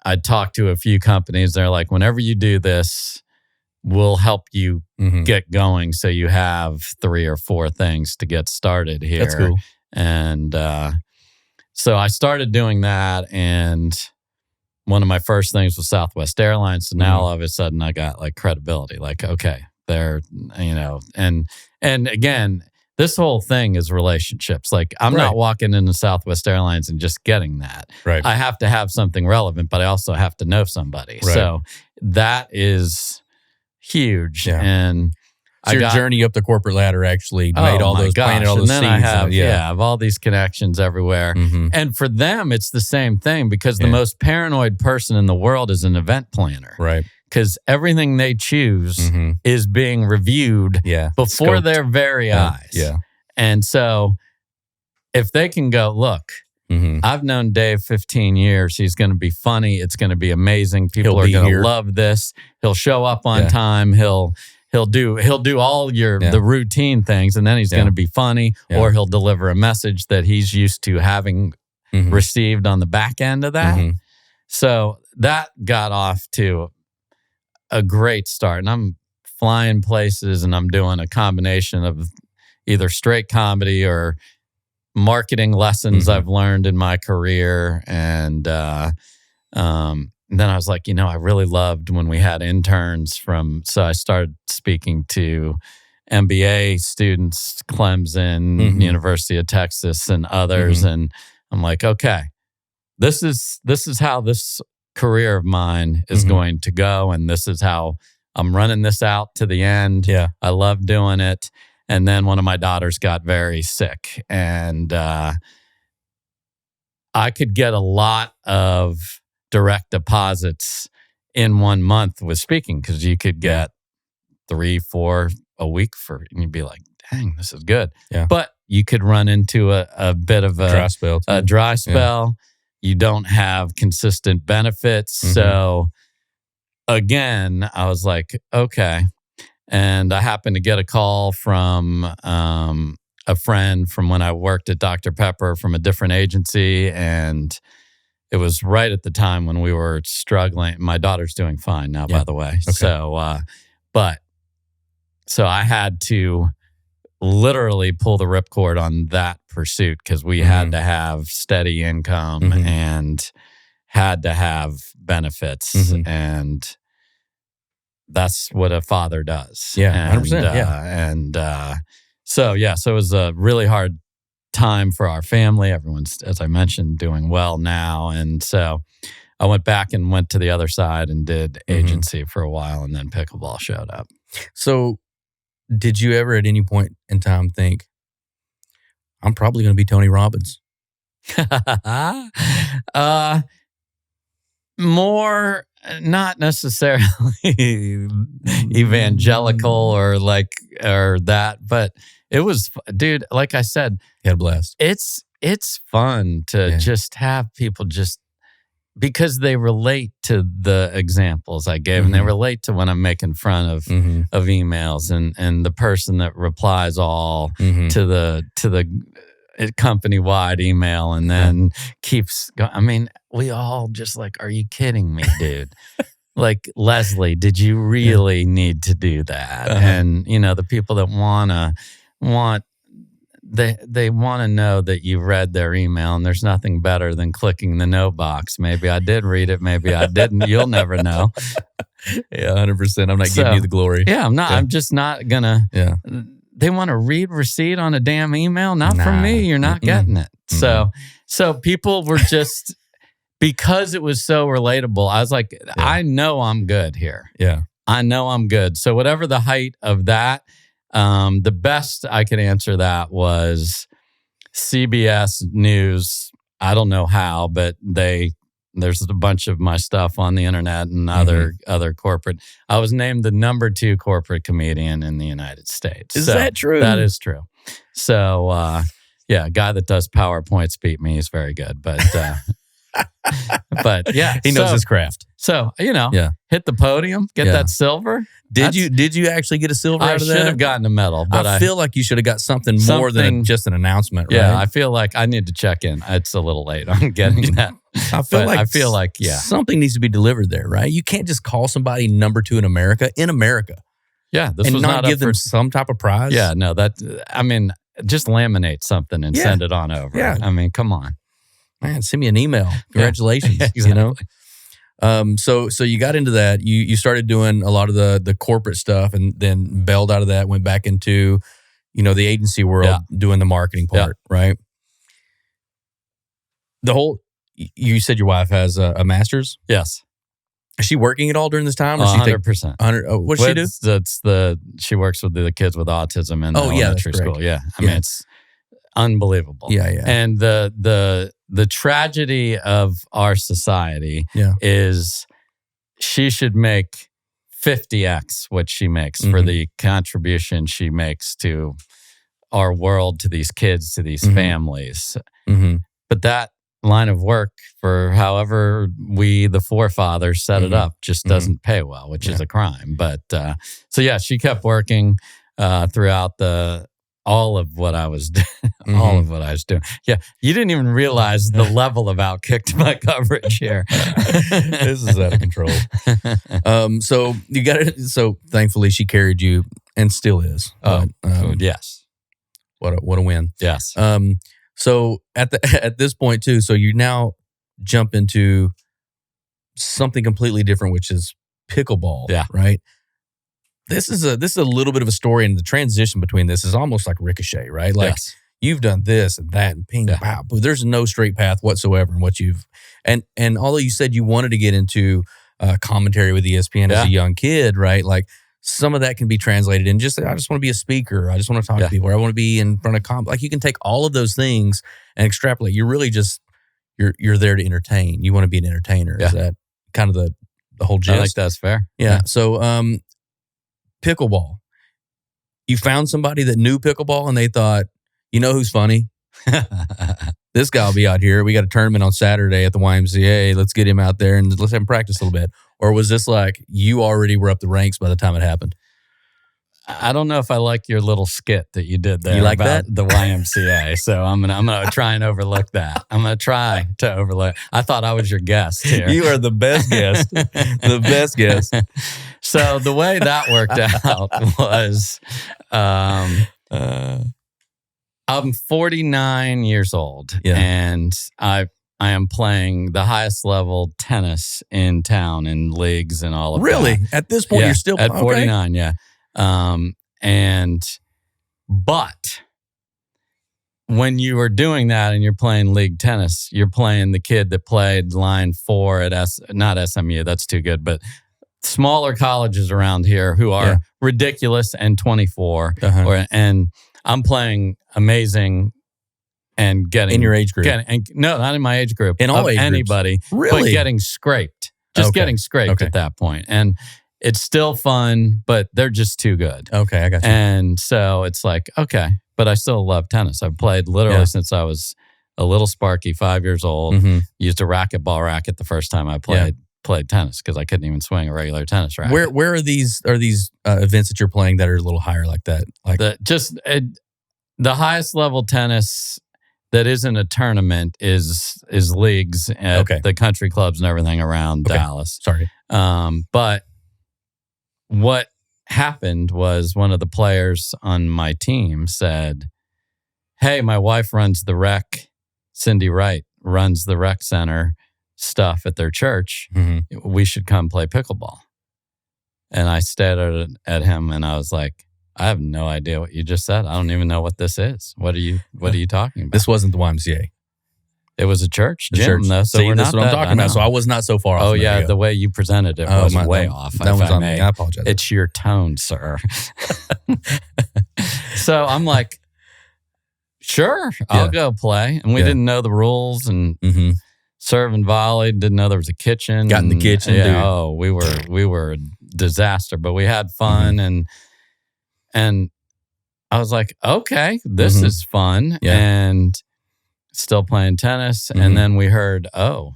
I'd talked to a few companies. They're like, whenever you do this, we'll help you get going. So you have 3 or 4 things to get started here. That's cool. And so I started doing that. And one of my first things was Southwest Airlines. So now all of a sudden I got like credibility, like, okay, they're, and again, this whole thing is relationships. Like I'm not walking into Southwest Airlines and just getting that. Right. I have to have something relevant, but I also have to know somebody. Right. So that is huge. Yeah. And so your journey up the corporate ladder actually made all those, planted all those seeds. I have all these connections everywhere. Mm-hmm. And for them, it's the same thing because the most paranoid person in the world is an event planner. Right. Because everything they choose is being reviewed before their very eyes. Yeah. And so if they can go, look, I've known Dave 15 years. He's going to be funny. It's going to be amazing. People are going to love this. He'll show up on time. He'll do all the routine things, and then he's going to be funny, or he'll deliver a message that he's used to having received on the back end of that. So that got off to a great start. And I'm flying places and I'm doing a combination of either straight comedy or marketing lessons I've learned in my career. And then I was like, I really loved when we had interns so I started speaking to MBA students, Clemson, University of Texas, and others. And I'm like, okay, this is how this career of mine is going to go, and this is how I'm running this out to the end. Yeah, I love doing it. And then one of my daughters got very sick, and I could get a lot of direct deposits in 1 month with speaking, because you could get 3-4 a week and you'd be like, dang, this is good. Yeah. But you could run into a bit of a dry spell. Yeah. You don't have consistent benefits. So again, I was like, okay. And I happened to get a call from a friend from when I worked at Dr. Pepper from a different agency. And it was right at the time when we were struggling. My daughter's doing fine now, by the way. Okay. So I had to literally pull the ripcord on that pursuit, because we had to have steady income and had to have benefits. And that's what a father does. Yeah, 100%. So it was a really hard time for our family. Everyone's, as I mentioned, doing well now. And so I went back and went to the other side and did agency for a while, and then pickleball showed up. So did you ever at any point in time think, I'm probably going to be Tony Robbins? More, not necessarily evangelical or that, but it was, dude, like I said, you had a blast. It's fun to just have people because they relate to the examples I gave, and they relate to when I'm making fun of emails, and the person that replies all to the company-wide email, and then keeps going. I mean, we all just like, are you kidding me, dude? Like, Leslie, did you really need to do that? And the people that they want to know that you read their email, and there's nothing better than clicking the no box. Maybe I did read it, maybe I didn't. You'll never know. Yeah, 100%. I'm not giving you the glory. Yeah, I'm not. Yeah. I'm just not gonna. Yeah. They want to read receipt on a damn email, not from me. You're not getting it. So people were just, because it was so relatable, I was like, I know I'm good here. Yeah, I know I'm good. So whatever the height of that. The best I could answer that was CBS News. I don't know how, but there's a bunch of my stuff on the internet and other corporate. I was named the number 2 corporate comedian in the United States. Is that true? That is true. So Yeah, a guy that does PowerPoints beat me. He's very good, but yeah, he knows his craft. So Yeah. hit the podium, get that silver. Did you actually get a silver out of that? I should have gotten a medal, but I feel like you should have got something more than just an announcement, right? Yeah, I feel like I need to check in. It's a little late on getting that. I feel like something needs to be delivered there, right? You can't just call somebody number 2 in America. Yeah, this and was not give them some type of prize. Yeah, no, just laminate something and send it on over. Yeah. I mean, come on. Man, send me an email. Congratulations. Yeah, exactly. So you got into that. You started doing a lot of the corporate stuff, and then bailed out of that, went back into, the agency world, doing the marketing part, right? You said your wife has a master's? Yes. Is she working at all during this time? 100%. What does she do? She works with the kids with autism in elementary school. Yeah. I mean, it's unbelievable. Yeah, yeah. And the tragedy of our society is she should make 50x what she makes for the contribution she makes to our world, to these kids, to these families. Mm-hmm. But that line of work, for however we, the forefathers, set it up, just doesn't pay well, which is a crime. But she kept working throughout all of what I was doing. All of what I was doing. Yeah, you didn't even realize the level of outkicked my coverage here. This is out of control. So you got it. So thankfully, she carried you, and still is. Yes. What a win. Yes. So at this point too, so you now jump into something completely different, which is pickleball. Yeah. Right. This is a little bit of a story, and the transition between this is almost like Ricochet, right? Like you've done this and that and ping, pow. There's no straight path whatsoever in what you've and although you said you wanted to get into commentary with ESPN as a young kid, right? Like some of that can be translated in just, I just want to be a speaker. I just want to talk to people. Or I want to be in front of like you can take all of those things and extrapolate. You're really just, you're there to entertain. You want to be an entertainer. Is that kind of the whole gist? I think that's fair. Yeah. So pickleball. You found somebody that knew pickleball and they thought, you know who's funny? This guy will be out here. We got a tournament on Saturday at the YMCA. Let's get him out there and let's have him practice a little bit. Or was this like you already were up the ranks by the time it happened? I don't know if I like your little skit that you did there. You like about that? The YMCA. So I'm gonna try and overlook that. I'm gonna try to overlook. I thought I was your guest here. You are the best guest. The best guest. So the way that worked out was, I'm 49 years old, and I am playing the highest level tennis in town in leagues and all of that. Really? At this point, you're still at 49. Yeah. But when you are doing that and you're playing league tennis, you're playing the kid that played line 4 at not SMU. That's too good, but smaller colleges around here who are ridiculous and 24, and I'm playing amazing and getting in your age group. No, not in my age group. In all age anybody, groups. Really? But getting scraped, getting scraped at that point, and it's still fun, but they're just too good. Okay, I got you. And so it's like, okay, but I still love tennis. I've played literally since I was a little sparky, 5 years old. Used a racquetball racket the first time I played tennis because I couldn't even swing a regular tennis racket. Where are these events that you're playing that are a little higher like that? Like the highest level tennis that isn't a tournament is leagues at the country clubs and everything around Dallas. Sorry. But what happened was one of the players on my team said, hey, my wife runs the rec. Cindy Wright runs the rec center stuff at their church. We should come play pickleball. And I stared at him and I was like, I have no idea what you just said. I don't even know what this is. What are you talking about? This wasn't the YMCA. It was a church gym, though. So see, that's what I'm talking about. So I was not so far off. Oh, yeah. The way you presented it was way off. That was on me. I apologize. It's your tone, sir. So I'm like, sure, I'll go play. And we didn't know the rules and serve and volley. Didn't know there was a kitchen. Got in the kitchen, dude. Oh, we were a disaster, but we had fun and I was like, okay, this is fun. Yeah. And still playing tennis. And then we heard, oh,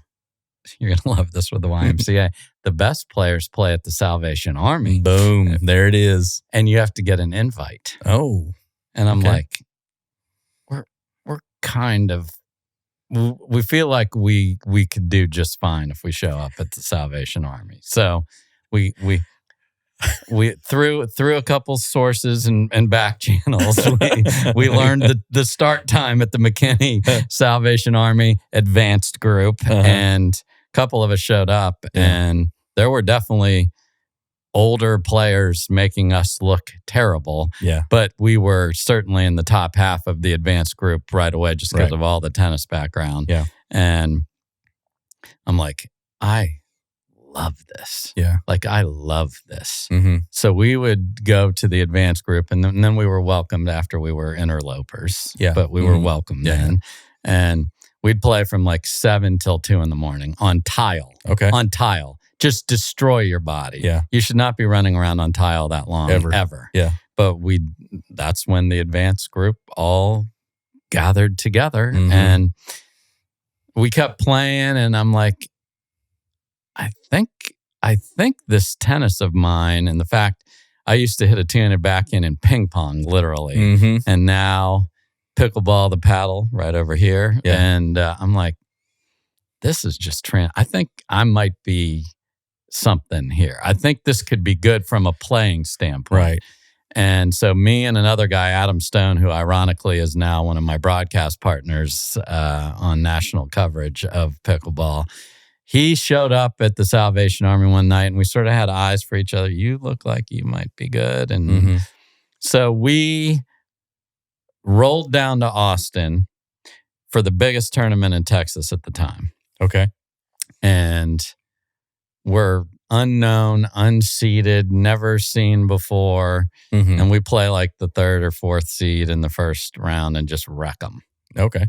you're going to love this with the YMCA. The best players play at the Salvation Army. Boom. There it is. And you have to get an invite. Oh. And I'm like, we're kind of, we feel like we could do just fine if we show up at the Salvation Army. So we through a couple sources and back channels, we learned the start time at the McKinney Salvation Army Advanced Group, and a couple of us showed up, and there were definitely older players making us look terrible. Yeah. But we were certainly in the top half of the advanced group right away just because of all the tennis background. Yeah. And I'm like, I love this. Yeah. Like, I love this. Mm-hmm. So we would go to the advanced group, and then we were welcomed after we were interlopers. Yeah. But we were welcomed then. And we'd play from like 7 till 2 in the morning on tile. Okay. On tile. Just destroy your body. Yeah. You should not be running around on tile that long. Ever. Yeah. But that's when the advanced group all gathered together, and we kept playing, and I'm like, I think this tennis of mine, and the fact I used to hit a 200 backhand in ping pong, literally, and now pickleball, the paddle right over here. Yeah. And I'm like, this is just I think I might be something here. I think this could be good from a playing standpoint. Right. And so me and another guy, Adam Stone, who ironically is now one of my broadcast partners on national coverage of pickleball, he showed up at the Salvation Army one night, and we sort of had eyes for each other. You look like you might be good. And so we rolled down to Austin for the biggest tournament in Texas at the time. Okay. And we're unknown, unseeded, never seen before. And we play like the 3rd or 4th seed in the first round and just wreck them. Okay.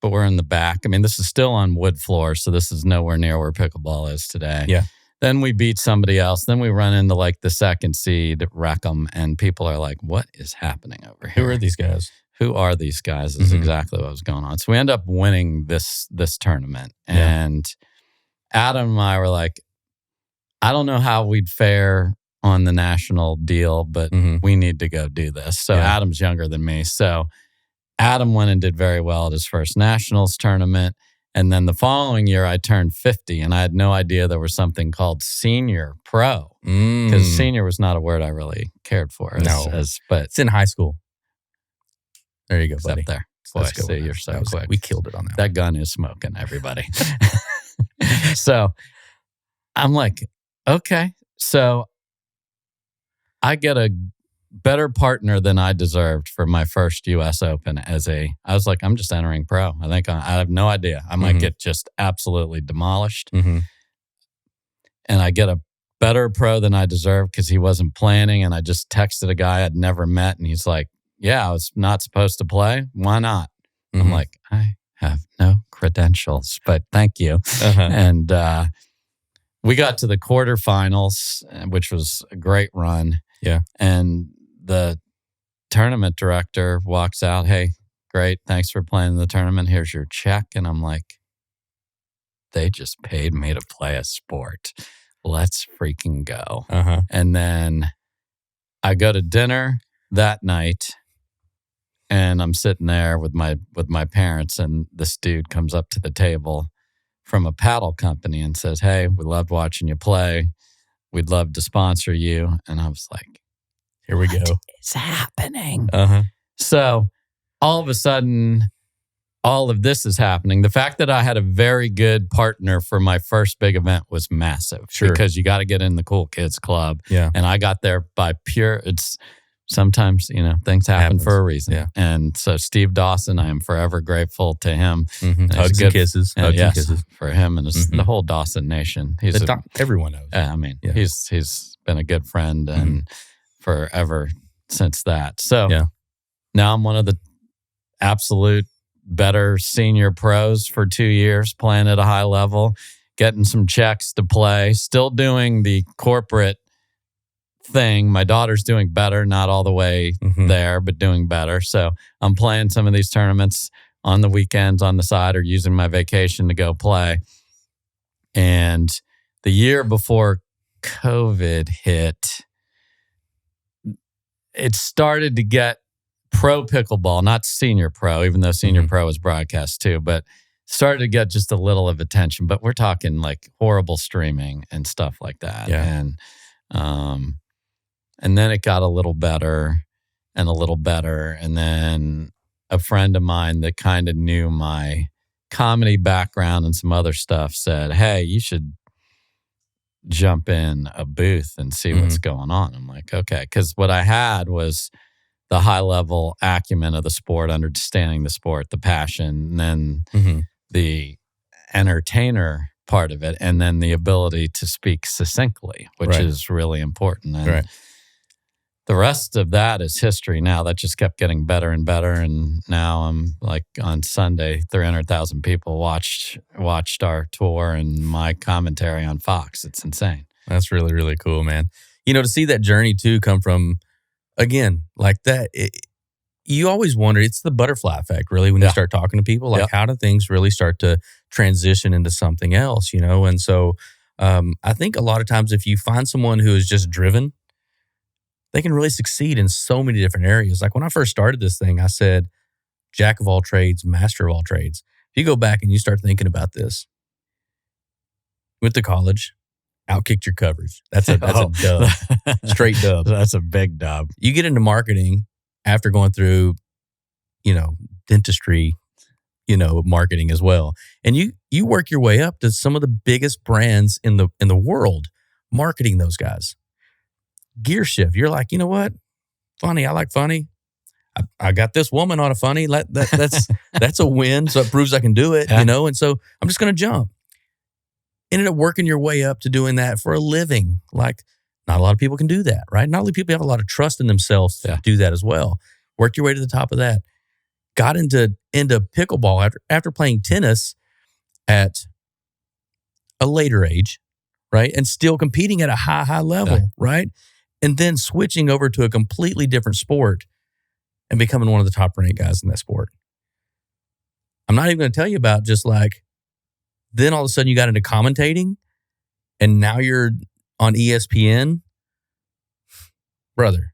But we're in the back. I mean, this is still on wood floor, so this is nowhere near where pickleball is today. Yeah. Then we beat somebody else. Then we run into like the 2nd seed, wreck them, and people are like, what is happening over here? Who are these guys? Who are these guys is exactly what was going on. So we end up winning this tournament. And Adam and I were like, I don't know how we'd fare on the national deal, but we need to go do this. So Adam's younger than me. So Adam went and did very well at his first nationals tournament. And then the following year, I turned 50, and I had no idea there was something called senior pro, because senior was not a word I really cared for. But it's in high school. There you go, it's buddy. Up there. Boy, see, you're so quick. We killed it on that. That gun is smoking, everybody. So I'm like, okay. So I get a better partner than I deserved for my first U.S. Open I was like, I'm just entering pro. I think I have no idea. I might get just absolutely demolished. And I get a better pro than I deserved because he wasn't planning. And I just texted a guy I'd never met, and he's like, yeah, I was not supposed to play. Why not? I'm like, I have no credentials, but thank you. And we got to the quarterfinals, which was a great run. Yeah. And the tournament director walks out, hey, great, thanks for playing the tournament. Here's your check. And I'm like, they just paid me to play a sport. Let's freaking go. And then I go to dinner that night, and I'm sitting there with my parents, and this dude comes up to the table from a paddle company and says, hey, we loved watching you play. We'd love to sponsor you. And I was like, here we go. What is happening? So all of a sudden, all of this is happening. The fact that I had a very good partner for my first big event was massive. Sure. Because you got to get in the cool kids club. Yeah. And I got there by sometimes, things happen for a reason. Yeah. And so Steve Dawson, I am forever grateful to him. Hugs and kisses. Hugs and kisses. For him and the whole Dawson Nation. Everyone knows. I mean, he's been a good friend and forever since that. So now I'm one of the absolute better senior pros for 2 years, playing at a high level, getting some checks to play, still doing the corporate thing. My daughter's doing better, not all the way there, but doing better. So I'm playing some of these tournaments on the weekends on the side or using my vacation to go play. And the year before COVID hit, it started to get pro pickleball, not senior pro, even though senior pro is broadcast too, but started to get just a little of attention. But we're talking like horrible streaming and stuff like that. Yeah. And then it got a little better and a little better. And then a friend of mine that kind of knew my comedy background and some other stuff said, hey, you should jump in a booth and see what's going on. I'm like, okay. Because what I had was the high level acumen of the sport, understanding the sport, the passion, and then the entertainer part of it, and then the ability to speak succinctly, which is really important. And the rest of that is history now. That just kept getting better and better. And now I'm like on Sunday, 300,000 people watched our tour and my commentary on Fox. It's insane. That's really, really cool, man. You know, to see that journey too come from, again, like that, you always wonder, it's the butterfly effect, really, when you start talking to people, like how do things really start to transition into something else, you know? And so I think a lot of times if you find someone who is just driven, they can really succeed in so many different areas. Like when I first started this thing, I said, jack of all trades, master of all trades. If you go back and you start thinking about this, went to college, outkicked your coverage. That's a dub, straight dub. That's a big dub. You get into marketing after going through, you know, dentistry, you know, marketing as well. And you work your way up to some of the biggest brands in the world, marketing those guys. Gear shift. You're like, you know what? Funny. I like funny. I got this woman on a funny. That's a win. So it proves I can do it, you know? And so I'm just going to jump. Ended up working your way up to doing that for a living. Like not a lot of people can do that, right? Not only people have a lot of trust in themselves to do that as well. Worked your way to the top of that. Got into pickleball after playing tennis at a later age, right? And still competing at a high level, right? And then switching over to a completely different sport and becoming one of the top ranked guys in that sport. I'm not even going to tell you about just like, then all of a sudden you got into commentating and now you're on ESPN. Brother,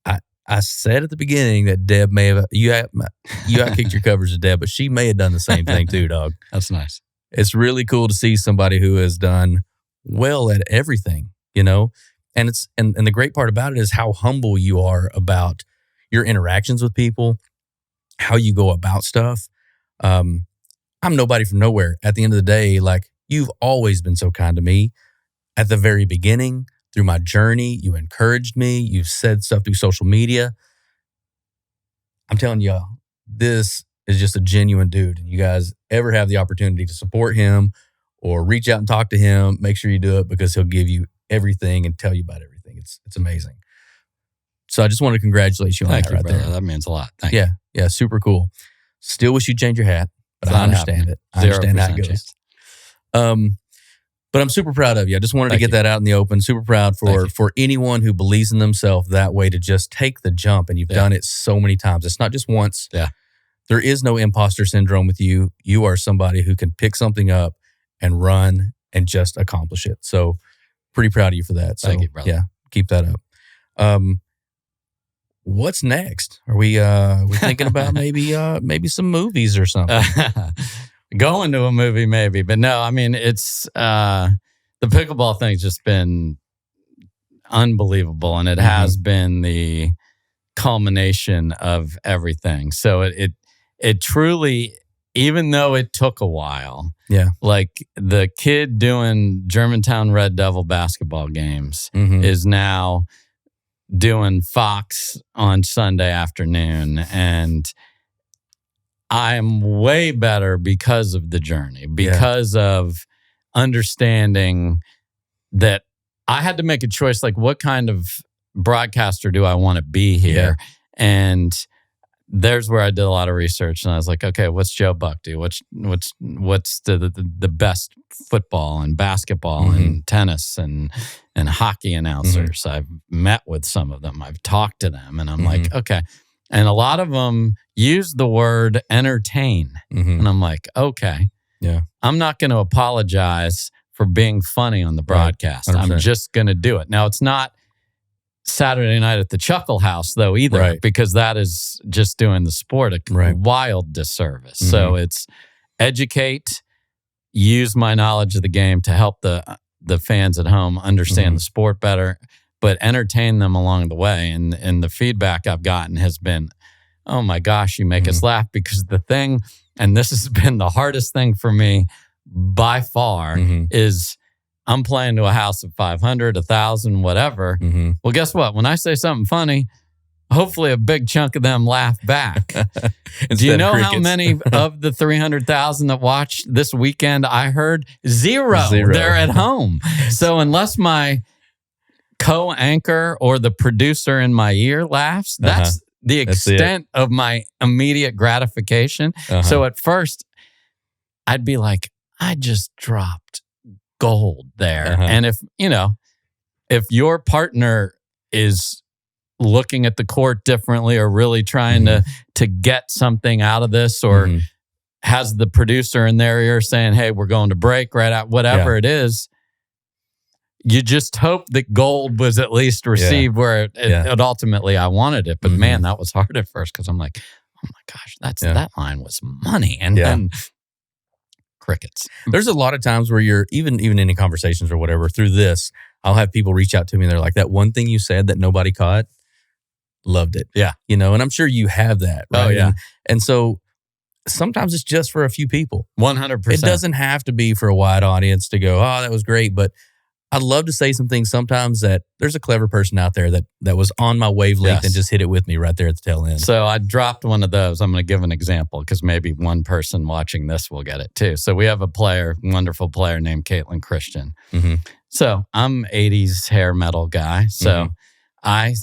I said at the beginning that Deb may have, you outkicked your coverage to Deb, but she may have done the same thing too, dog. That's nice. It's really cool to see somebody who has done well at everything, you know? And the great part about it is how humble you are about your interactions with people, how you go about stuff. I'm nobody from nowhere. At the end of the day, like you've always been so kind to me. At the very beginning, through my journey, you encouraged me. You've said stuff through social media. I'm telling you, this is just a genuine dude. And you guys ever have the opportunity to support him or reach out and talk to him, make sure you do it because he'll give you everything and tell you about everything. It's amazing. So I just want to congratulate you on that right there. That means a lot. Thank you. Yeah, super cool. Still wish you'd change your hat, but I understand it. I understand how it goes. But I'm super proud of you. I just wanted to get that out in the open. Super proud for anyone who believes in themselves that way to just take the jump. And you've done it so many times. It's not just once. Yeah. There is no imposter syndrome with you. You are somebody who can pick something up and run and just accomplish it. So pretty proud of you for that. So, thank you, brother. Yeah, keep that up. What's next? Are we thinking about maybe some movies or something? Going to a movie maybe, but no, I mean, it's the pickleball thing's just been unbelievable, and it has been the culmination of everything. So it truly, even though it took a while, like the kid doing Germantown Red Devil basketball games is now doing Fox on Sunday afternoon, and I'm way better because of the journey, because of understanding that I had to make a choice, like what kind of broadcaster do I want to be here? And there's where I did a lot of research, and I was like, okay, what's Joe Buck do? What's the best football and basketball and tennis and hockey announcers? I've met with some of them. I've talked to them, and I'm like, okay. And a lot of them use the word entertain, and I'm like, okay, I'm not going to apologize for being funny on the broadcast. I'm just going to do it. Now, it's not Saturday night at the Chuckle House, though, either, because that is just doing the sport a wild disservice. So it's educate, use my knowledge of the game to help the fans at home understand the sport better, but entertain them along the way. And the feedback I've gotten has been, oh my gosh, you make us laugh, because the thing, and this has been the hardest thing for me by far, is I'm playing to a house of 500, 1,000, whatever. Well, guess what? When I say something funny, hopefully a big chunk of them laugh back. Do you know how many of the 300,000 that watched this weekend I heard? Zero. They're at home. So unless my co-anchor or the producer in my ear laughs, that's the extent of my immediate gratification. So at first, I'd be like, I just dropped gold there. And if your partner is looking at the court differently or really trying to get something out of this, or has the producer in their ear saying, hey, we're going to break right out, whatever it is, you just hope that gold was at least received where it ultimately I wanted it. But man, that was hard at first, because I'm like, oh my gosh, that line was money. And then crickets. There's a lot of times where you're even in conversations or whatever, through this, I'll have people reach out to me and they're like, that one thing you said that nobody caught, loved it. Yeah. And I'm sure you have that. Right? Oh, yeah. And so sometimes it's just for a few people. 100%. It doesn't have to be for a wide audience to go, oh, that was great. But I'd love to say some things sometimes that there's a clever person out there that was on my wavelength and just hit it with me right there at the tail end. So I dropped one of those. I'm going to give an example, because maybe one person watching this will get it too. So we have a wonderful player named Caitlin Christian. So I'm 80s hair metal guy. So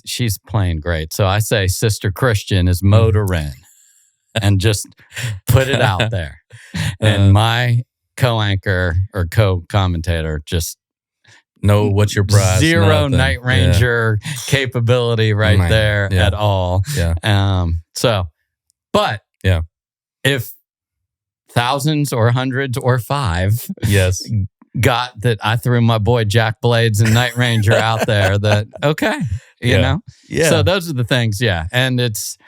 she's playing great. So I say Sister Christian is motoring and just put it out there. And my co-anchor or co-commentator just, no, what's your price? Zero Nothing. Night Ranger capability there at all. But if thousands or hundreds or 5 got that, I threw my boy Jack Blades and Night Ranger out there, that, you know? Yeah. So those are the things, And it's,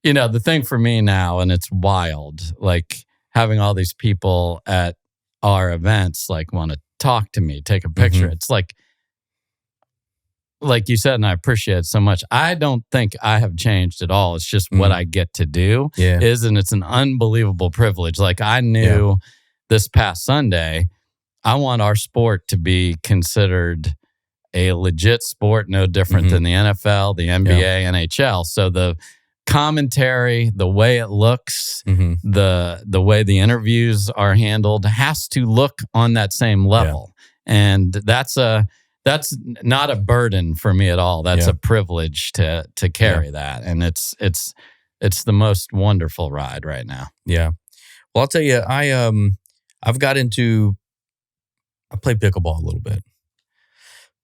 the thing for me now, and it's wild, like having all these people at our events, like want to talk to me, take a picture. It's like you said, and I appreciate it so much. I don't think I have changed at all. It's just what I get to do and it's an unbelievable privilege. Like I knew this past Sunday, I want our sport to be considered a legit sport, no different than the NFL, the NBA, NHL. So the commentary, the way it looks, the way the interviews are handled has to look on that same level. And that's not a burden for me at all. That's a privilege to carry that. And it's the most wonderful ride right now. Yeah. Well, I'll tell you, I've got into, I played pickleball a little bit.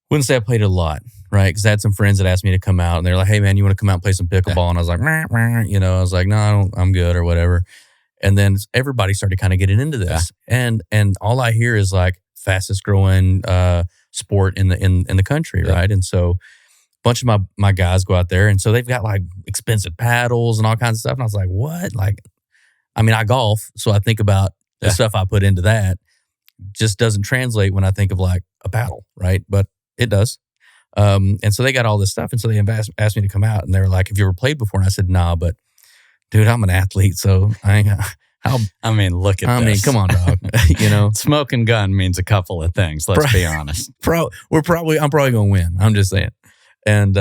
Wouldn't say I played it a lot, right? Because I had some friends that asked me to come out, and they're like, hey, man, you want to come out and play some pickleball? And I was like, I was like, no, I'm good or whatever. And then everybody started kind of getting into this. And all I hear is like fastest growing sport in the country, right? And so a bunch of my guys go out there, and so they've got like expensive paddles and all kinds of stuff. And I was like, what? Like, I mean, I golf, so I think about the stuff I put into that. Just doesn't translate when I think of like a paddle, right? But it does. And so they got all this stuff. And so they asked me to come out, and they were like, have you ever played before? And I said, nah, but dude, I'm an athlete. So I ain't look at this. I mean, come on, dog. Smoking gun means a couple of things. Let's be honest. I'm probably going to win. I'm just saying. And,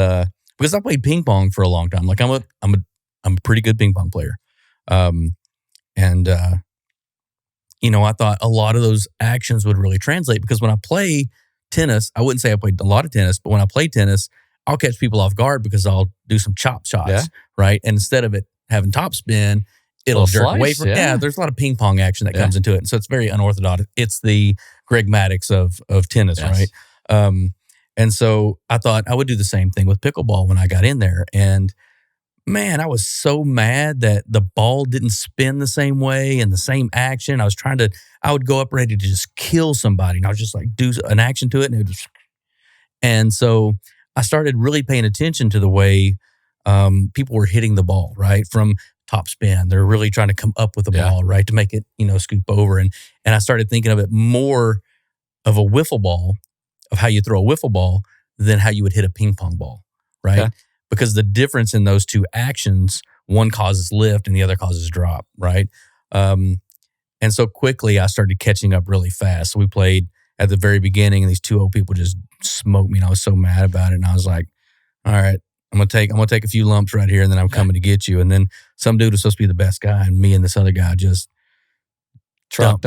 because I played ping pong for a long time. Like I'm a pretty good ping pong player. I thought a lot of those actions would really translate, because when I play tennis, I wouldn't say I played a lot of tennis, but when I play tennis, I'll catch people off guard because I'll do some chop shots, right? And instead of it having topspin, it'll jerk away from. Yeah, there's a lot of ping pong action that comes into it, and so it's very unorthodox. It's the Greg Maddux of tennis, right? And so I thought I would do the same thing with pickleball when I got in there, and man, I was so mad that the ball didn't spin the same way and the same action. I would go up ready to just kill somebody, and I was just like do an action to it, and it would just. And so I started really paying attention to the way people were hitting the ball, right? From top spin. They're really trying to come up with the ball, right? To make it, scoop over. And I started thinking of it more of a wiffle ball, of how you throw a wiffle ball than how you would hit a ping pong ball, right? Okay. Because the difference in those two actions, one causes lift and the other causes drop, right? And so quickly I started catching up really fast. So we played at the very beginning, and these two old people just smoked me, and I was so mad about it. And I was like, all right, I'm gonna take a few lumps right here, and then I'm coming to get you. And then some dude was supposed to be the best guy, and me and this other guy just dump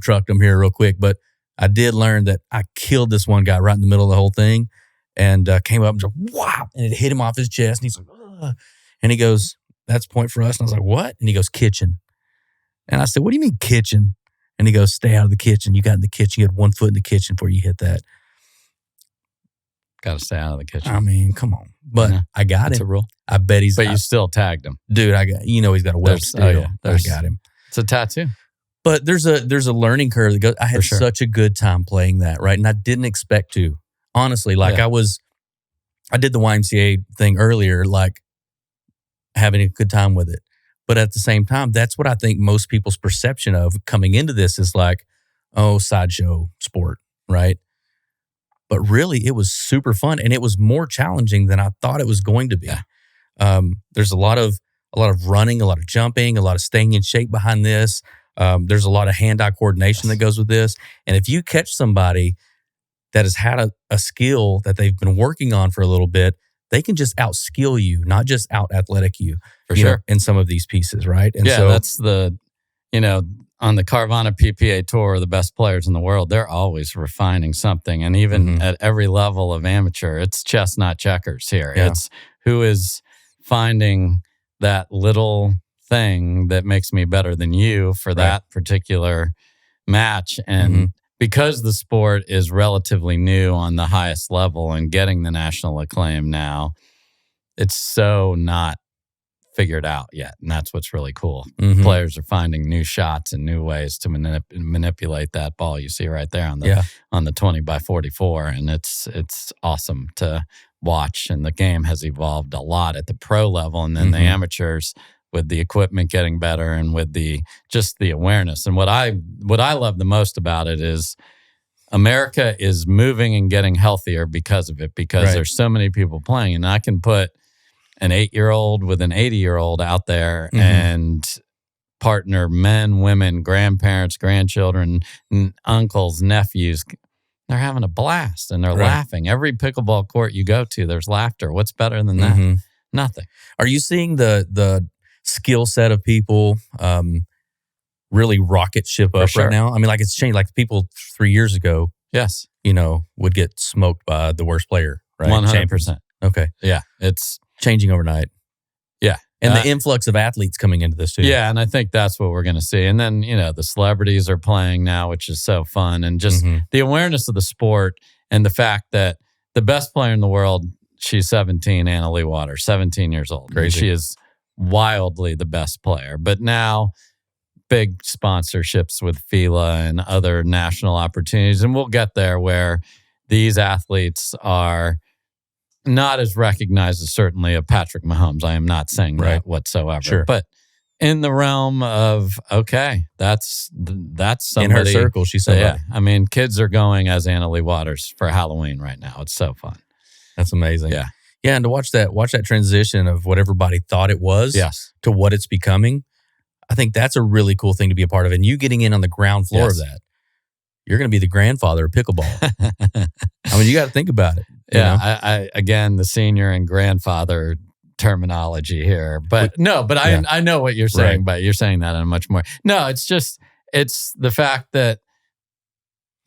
trucked him here real quick. But I did learn that I killed this one guy right in the middle of the whole thing, and came up and just wow, and it hit him off his chest, and he's like, ugh. And he goes, "That's a point for us." And I was like, "What?" And he goes, "Kitchen." And I said, "What do you mean kitchen?" And he goes, "Stay out of the kitchen. You got in the kitchen. You had 1 foot in the kitchen before you hit that." Got to stay out of the kitchen. I mean, come on. But I got him. That's a rule. I bet he's. But you still tagged him, dude. He's got a web steel. I got him. It's a tattoo. But there's a learning curve that goes. I had such a good time playing that, right? And I didn't expect to. Honestly, I did the YMCA thing earlier, like having a good time with it. But at the same time, that's what I think most people's perception of coming into this is like, oh, sideshow sport, right? But really, it was super fun, and it was more challenging than I thought it was going to be. Yeah. There's a lot of running, a lot of jumping, a lot of staying in shape behind this. There's a lot of hand-eye coordination that goes with this. And if you catch somebody that has had a skill that they've been working on for a little bit, they can just out-skill you, not just out-athletic you. For sure. In some of these pieces, right? And so that's on the Carvana PPA Tour, the best players in the world, they're always refining something. And even at every level of amateur, it's chess, not checkers here. Yeah. It's who is finding that little thing that makes me better than you for that particular match. And because the sport is relatively new on the highest level and getting the national acclaim now, it's so not figured out yet. And that's what's really cool. Players are finding new shots and new ways to manipulate that ball you see right there on the 20x44. And it's awesome to watch. And the game has evolved a lot at the pro level. And then the amateurs, with the equipment getting better and with the awareness. And what I love the most about it is America is moving and getting healthier because of it, because there's so many people playing. And I can put an 8-year-old with an 80-year-old out there and partner men, women, grandparents, grandchildren, uncles, nephews. They're having a blast and they're laughing. Every pickleball court you go to, there's laughter. What's better than that? Nothing. Are you seeing the skill set of people really rocket ship up right now? I mean, like it's changed. Like people 3 years ago, would get smoked by the worst player, right? 100%. Okay. Yeah. It's changing overnight. Yeah. And the influx of athletes coming into this too. Yeah. And I think that's what we're going to see. And then, the celebrities are playing now, which is so fun. And just the awareness of the sport and the fact that the best player in the world, she's 17, Anna Leigh Waters, 17 years old. Crazy. She is wildly the best player. But now big sponsorships with FILA and other national opportunities. And we'll get there where these athletes are not as recognized as certainly a Patrick Mahomes. I am not saying that whatsoever. Sure. But in the realm of, that's somebody. In her circle, she's somebody. Yeah. I mean, kids are going as Anna Leigh Waters for Halloween right now. It's so fun. That's amazing. Yeah. Yeah, and to watch that transition of what everybody thought it was to what it's becoming, I think that's a really cool thing to be a part of. And you getting in on the ground floor of that, you're going to be the grandfather of pickleball. I mean, you got to think about it. I again, the senior and grandfather terminology here. But I know what you're saying, but you're saying that in a much more. No, it's the fact that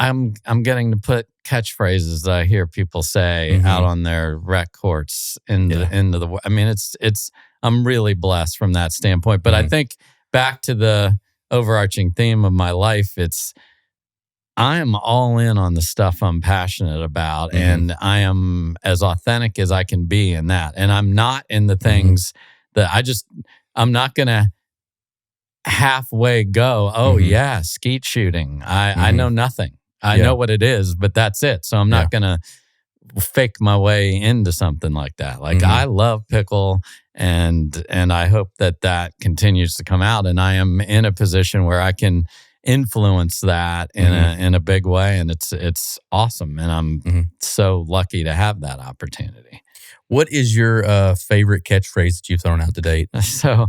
I'm getting to put catchphrases that I hear people say out on their rec courts I mean, it's I'm really blessed from that standpoint. But I think back to the overarching theme of my life, I am all in on the stuff I'm passionate about, and I am as authentic as I can be in that. And I'm not in the things that I'm not going to halfway go, oh yeah, skeet shooting. I know nothing. I know what it is, but that's it. So I'm not going to fake my way into something like that. Like I love pickle, and I hope that continues to come out. And I am in a position where I can influence that in a big way, and it's awesome. And I'm so lucky to have that opportunity. What is your favorite catchphrase that you've thrown out to date? So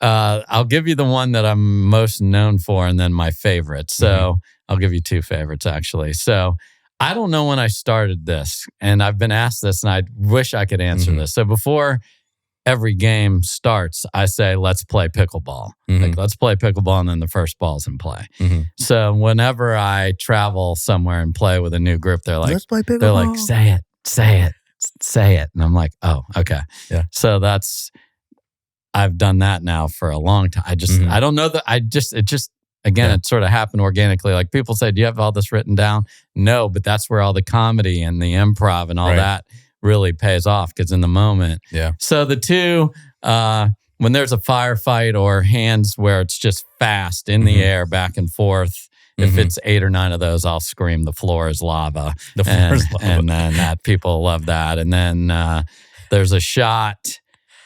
I'll give you the one that I'm most known for, and then my favorite. So I'll give you two favorites, actually. So I don't know when I started this, and I've been asked this, and I wish I could answer this. So before every game starts, I say, let's play pickleball. Like, let's play pickleball, and then the first ball's in play. So whenever I travel somewhere and play with a new group, they're like, let's play pickleball. They're like, say it. And I'm like, oh, okay. Yeah. So I've done that now for a long time. I don't know that it sort of happened organically. Like people say, do you have all this written down? No, but that's where all the comedy and the improv and all that really pays off, because in the moment. Yeah. So the two, when there's a firefight or hands where it's just fast in the air, back and forth, if it's 8 or 9 of those, I'll scream, the floor is lava. The floor is lava. And then people love that. And then there's a shot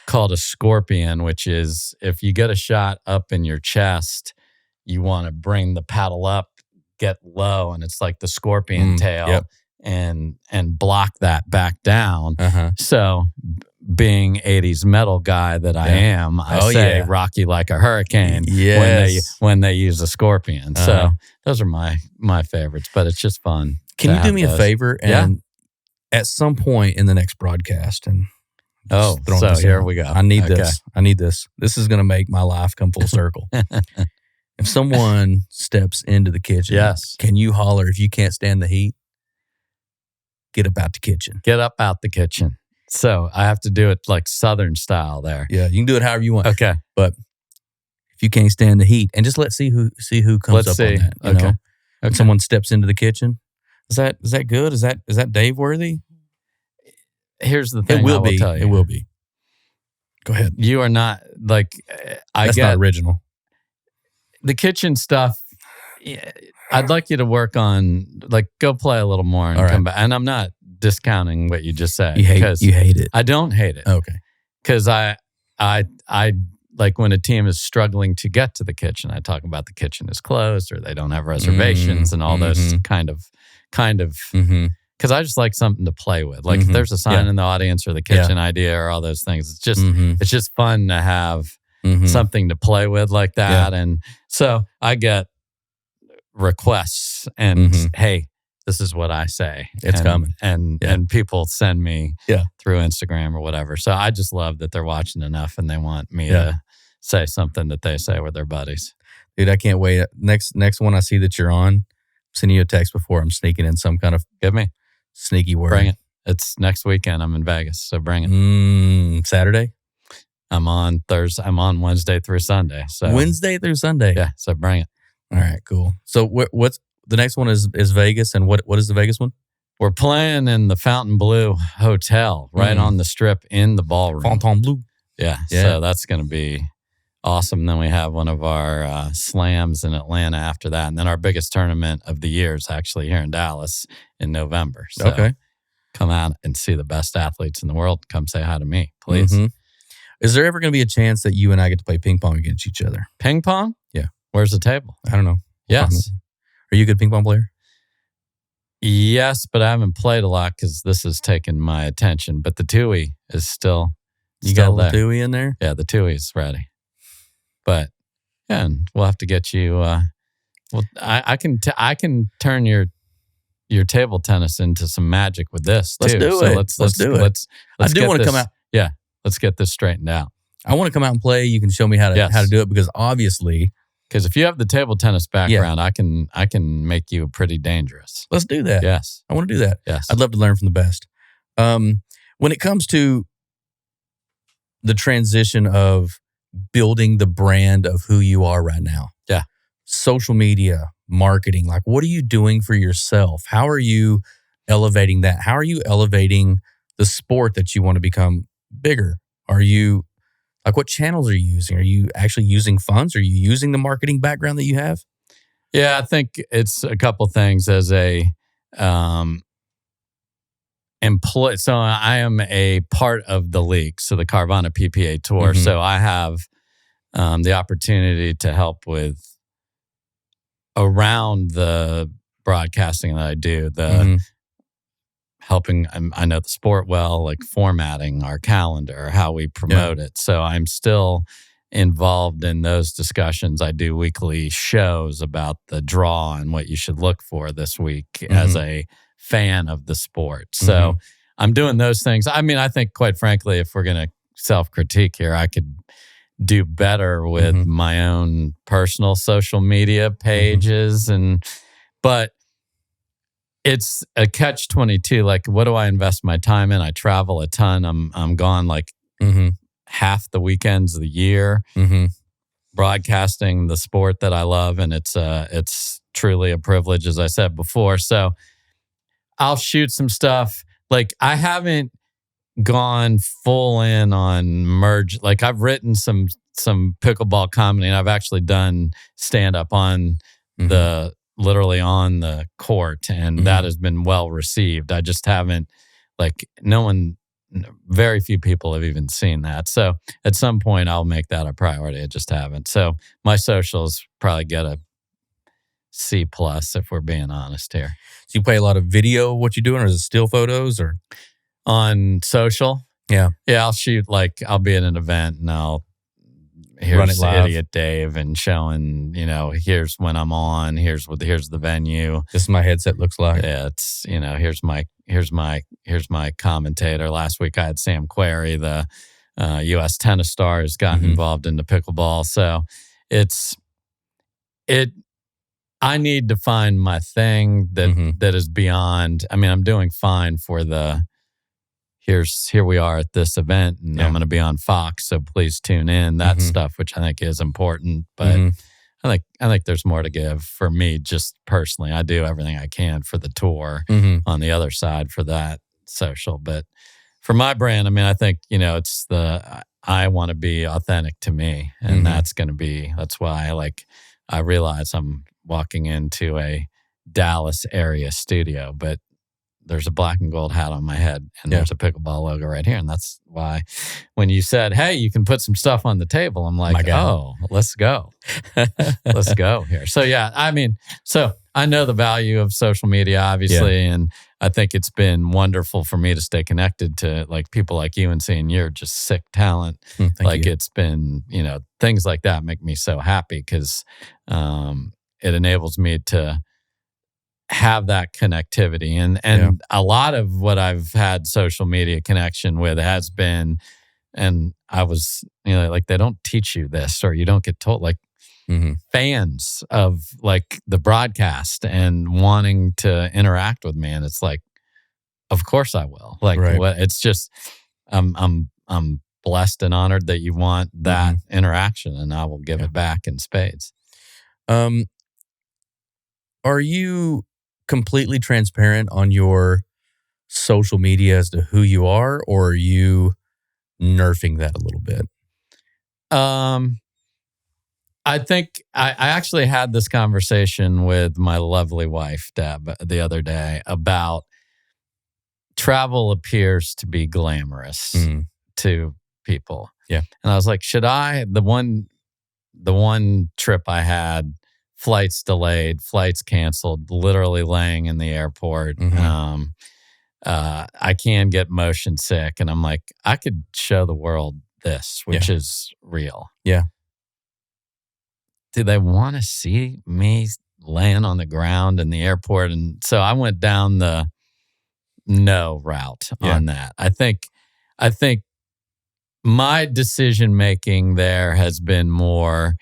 called a scorpion, which is if you get a shot up in your chest, you want to bring the paddle up, get low, and it's like the scorpion tail, and block that back down. So being 80s metal guy that I am, I say rock you like a hurricane when they use a scorpion. So those are my favorites, but it's just fun. Can you do me a favor? And at some point in the next broadcast, and so here we go. I need this. I need this. This is going to make my life come full circle. If someone steps into the kitchen, can you holler, if you can't stand the heat, get up out the kitchen. Get up out the kitchen. So I have to do it like Southern style there. Yeah, you can do it however you want. Okay. But if you can't stand the heat, and just let's see who comes up on that. You know? If someone steps into the kitchen, is that good? Is that Dave worthy? Here's the thing. It will be. Tell you. It will be. Go ahead. You are not like That's not original. The kitchen stuff. I'd like you to work on, like, go play a little more and come back. And I'm not discounting what you just said. You hate it. I don't hate it. Okay. Because I like when a team is struggling to get to the kitchen, I talk about the kitchen is closed or they don't have reservations and all those kind of. Because I just like something to play with. Like if there's a sign in the audience or the kitchen idea or all those things, it's just fun to have something to play with like that. Yeah. And so I get requests and hey, this is what I say. It's coming. And people send me through Instagram or whatever. So I just love that they're watching enough and they want me to say something that they say with their buddies. Dude, I can't wait. Next one I see that you're on, I'm sending you a text before I'm sneaking in some kind of sneaky word. Bring it. It's next weekend. I'm in Vegas, so bring it. Saturday? I'm on Thursday. I'm on Wednesday through Sunday. So Wednesday through Sunday? Yeah, so bring it. All right, cool. So what's the next one is Vegas, and what is the Vegas one? We're playing in the Fontainebleau Hotel right on the strip in the ballroom. Fontainebleau. Yeah, so that's going to be awesome. Then we have one of our slams in Atlanta after that. And then our biggest tournament of the year is actually here in Dallas in November. So come out and see the best athletes in the world. Come say hi to me, please. Is there ever going to be a chance that you and I get to play ping pong against each other? Ping pong? Yeah. Where's the table? I don't know. Yes. Are you a good ping pong player? Yes, but I haven't played a lot because this has taken my attention. But the Tui is still You got the Tui in there? Yeah, the Tui is ready. But yeah, and we'll have to get you. I can turn your table tennis into some magic with this too. Let's do it. Let's do it. I do want to come out. Yeah, let's get this straightened out. I want to come out and play. You can show me how to do it, because obviously Because if you have the table tennis background, I can make you pretty dangerous. Let's do that. Yes. I want to do that. Yes. I'd love to learn from the best. When it comes to the transition of building the brand of who you are right now. Yeah. Social media, marketing, like what are you doing for yourself? How are you elevating that? How are you elevating the sport that you want to become bigger? Are you, like what channels are you using? Are you actually using funds? Are you using the marketing background that you have? Yeah, I think it's a couple things as a employee. So I am a part of the league, so the Carvana PPA Tour. Mm-hmm. So I have the opportunity to help with around the broadcasting that I do, the helping, I know the sport well, like formatting our calendar, how we promote it. So I'm still involved in those discussions. I do weekly shows about the draw and what you should look for this week as a fan of the sport. So I'm doing those things. I mean, I think quite frankly, if we're going to self-critique here, I could do better with my own personal social media pages but it's a catch-22. Like, what do I invest my time in? I travel a ton. I'm gone like half the weekends of the year, broadcasting the sport that I love, and it's truly a privilege, as I said before. So I'll shoot some stuff. Like, I haven't gone full in on merge. Like, I've written some pickleball comedy, and I've actually done stand up on literally on the court, and that has been well received. I just haven't, like, very few people have even seen that. So at some point I'll make that a priority. I just haven't. So my socials probably get a C+ if we're being honest here. So you play a lot of video, what you doing, or is it still photos or on social? Yeah. I'll shoot, like, I'll be at an event and here's Idiot Dave and showing, here's when I'm on, here's the venue. This is my headset looks like. Yeah, it's, here's my commentator. Last week I had Sam Query, the U.S. tennis star, has gotten involved into pickleball. So I need to find my thing that is beyond. I mean, I'm doing fine for the here we are at this event, and I'm going to be on Fox, so please tune in. That stuff, which I think is important, but I think there's more to give for me, just personally. I do everything I can for the tour on the other side for that social, but for my brand, I mean, I think it's I want to be authentic to me, and that's why I realize I'm walking into a Dallas area studio, but there's a black and gold hat on my head, and there's a pickleball logo right here. And that's why when you said, hey, you can put some stuff on the table, I'm like, oh, let's go. Let's go here. So, yeah, I mean, I know the value of social media, obviously, and I think it's been wonderful for me to stay connected to like people like you and seeing you're just sick talent. Thank you. It's been, things like that make me so happy because it enables me to have that connectivity. And a lot of what I've had social media connection with has been, and I was, like, they don't teach you this, or you don't get told, like, fans of like the broadcast and wanting to interact with me. And it's like, of course I will. Like, it's just, I'm blessed and honored that you want that interaction, and I will give it back in spades. Are you completely transparent on your social media as to who you are, or are you nerfing that a little bit? I think I actually had this conversation with my lovely wife, Deb, the other day about travel appears to be glamorous to people. Yeah. And I was like, should I, the one trip I had, flights delayed, flights canceled, literally laying in the airport. I can get motion sick. And I'm like, I could show the world this, which is real. Yeah. Do they want to see me laying on the ground in the airport? And so I went down the no route on that. I think my decision making there has been more,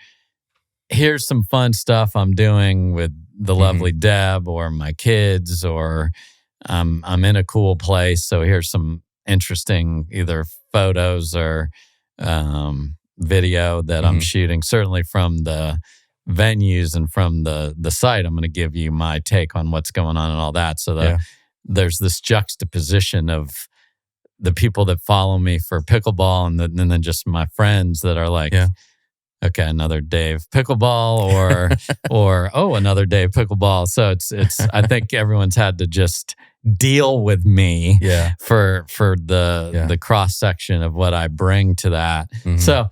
here's some fun stuff I'm doing with the lovely Deb or my kids, or I'm in a cool place. So here's some interesting either photos or video that I'm shooting, certainly from the venues and from the site. I'm going to give you my take on what's going on and all that. So there's this juxtaposition of the people that follow me for pickleball and then just my friends that are like, okay, another day of pickleball or oh, another day of pickleball. So it's I think everyone's had to just deal with me for the cross section of what I bring to that. So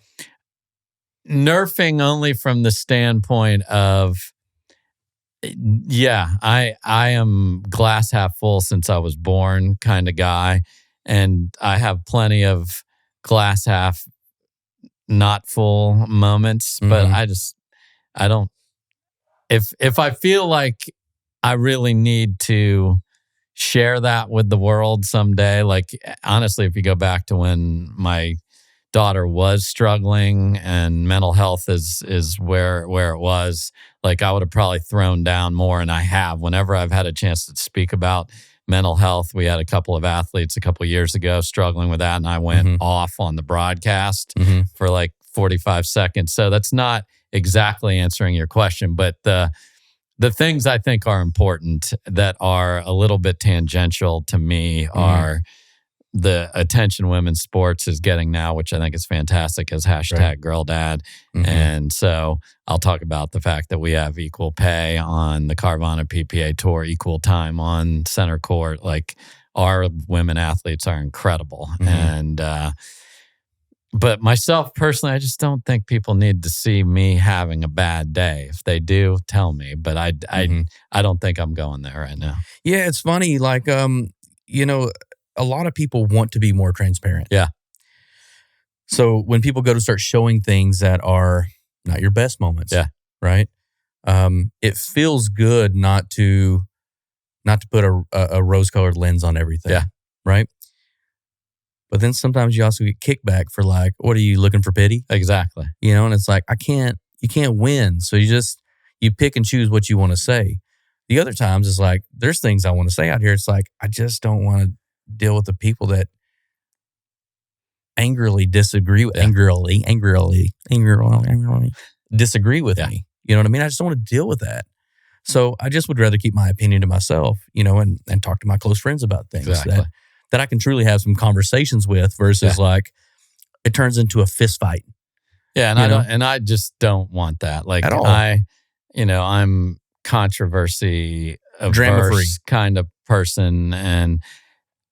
nerfing only from the standpoint of I am glass half full since I was born kind of guy, and I have plenty of glass half not full moments, but I don't if I feel like I really need to share that with the world someday, like honestly, if you go back to when my daughter was struggling and mental health is where it was, like I would have probably thrown down more, and I have whenever I've had a chance to speak about mental health. We had a couple of athletes a couple of years ago struggling with that, and I went off on the broadcast for like 45 seconds. So that's not exactly answering your question, but the things I think are important that are a little bit tangential to me are the attention women's sports is getting now, which I think is fantastic, as hashtag Girl Dad. And so I'll talk about the fact that we have equal pay on the Carvana PPA Tour, equal time on center court. Like our women athletes are incredible. And, but myself personally, I just don't think people need to see me having a bad day. If they do, tell me. But I don't think I'm going there right now. Yeah, it's funny. Like, you know, a lot of people want to be more transparent. Yeah. So when people go to start showing things that are not your best moments, right? It feels good not to put a rose-colored lens on everything, right? But then sometimes you also get kickback for like, what are you looking for pity? Exactly. You know, and it's like, you can't win. So you pick and choose what you want to say. The other times is like, there's things I want to say out here. It's like, I just don't want to deal with the people that angrily disagree with angrily disagree with me. You know what I mean? I just don't want to deal with that. So I just would rather keep my opinion to myself, you know, and talk to my close friends about things that I can truly have some conversations with versus like it turns into a fist fight. Yeah, and I just don't want that. Like at all. I'm controversy averse kind of person, and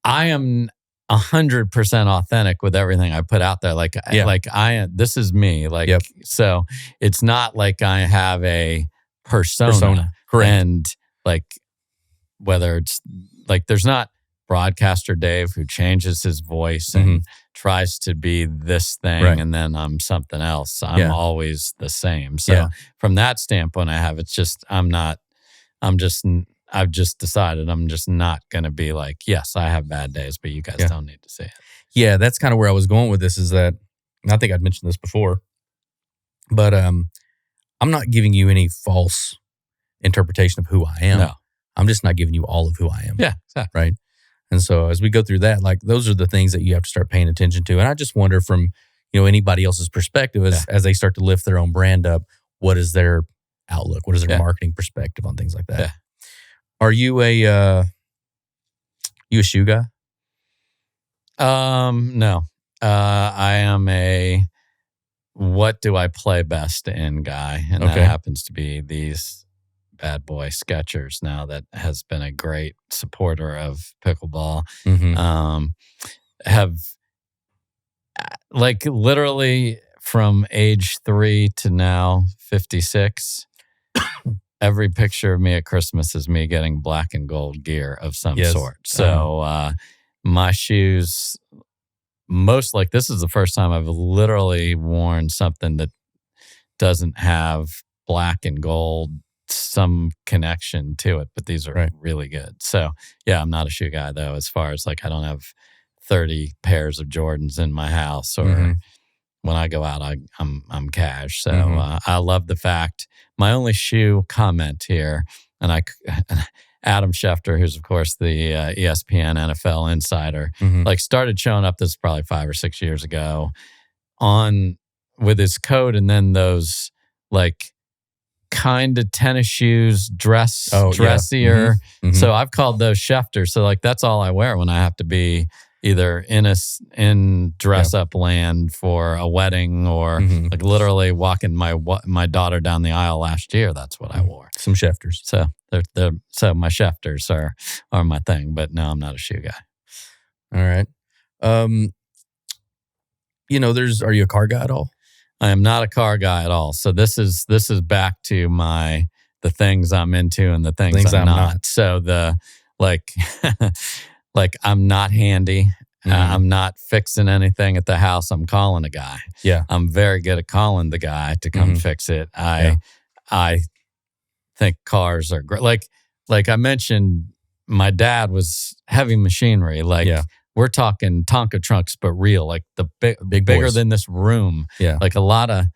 I am 100% authentic with everything I put out there. Like this is me. Like, so it's not like I have a persona. Correct. And like, whether it's like, there's not broadcaster Dave who changes his voice and tries to be this thing and then I'm something else. I'm always the same. So from that standpoint, I've just decided I'm just not going to be like, yes, I have bad days, but you guys don't need to see it. Yeah, that's kind of where I was going with this is that, and I think I'd mentioned this before, but I'm not giving you any false interpretation of who I am. No. I'm just not giving you all of who I am. Yeah, exactly. Right? And so as we go through that, like those are the things that you have to start paying attention to. And I just wonder from, you know, anybody else's perspective as they start to lift their own brand up, what is their outlook? What is their marketing perspective on things like that? Yeah. Are you a shoe guy? No. I am a what do I play best in guy, and that happens to be these bad boy Skechers now. That has been a great supporter of pickleball. Have like literally from age 3 to now 56. Every picture of me at Christmas is me getting black and gold gear of some sort. So my shoes, this is the first time I've literally worn something that doesn't have black and gold, some connection to it, but these are really good. So yeah, I'm not a shoe guy though, as far as like I don't have 30 pairs of Jordans in my house or when I go out, I'm cash. So I love the fact. My only shoe comment here, and Adam Schefter, who's of course the ESPN NFL insider, like started showing up. This is probably 5 or 6 years ago, with his coat, and then those like kind of tennis shoes, dressier. Yeah. So I've called those Schefters. So like that's all I wear when I have to be either in dress up land for a wedding or like literally walking my daughter down the aisle last year. That's what I wore. Some Schefters. So so my Schefters are my thing. But no, I'm not a shoe guy. All right. Are you a car guy at all? I am not a car guy at all. So this is back to the things I'm into and the things I'm not. So like I'm not handy. I'm not fixing anything at the house. I'm calling a guy. Yeah. I'm very good at calling the guy to come fix it. I think cars are great. Like I mentioned, my dad was heavy machinery. We're talking Tonka trucks, but real, like the bigger boys. than this room. Yeah. Like a lot of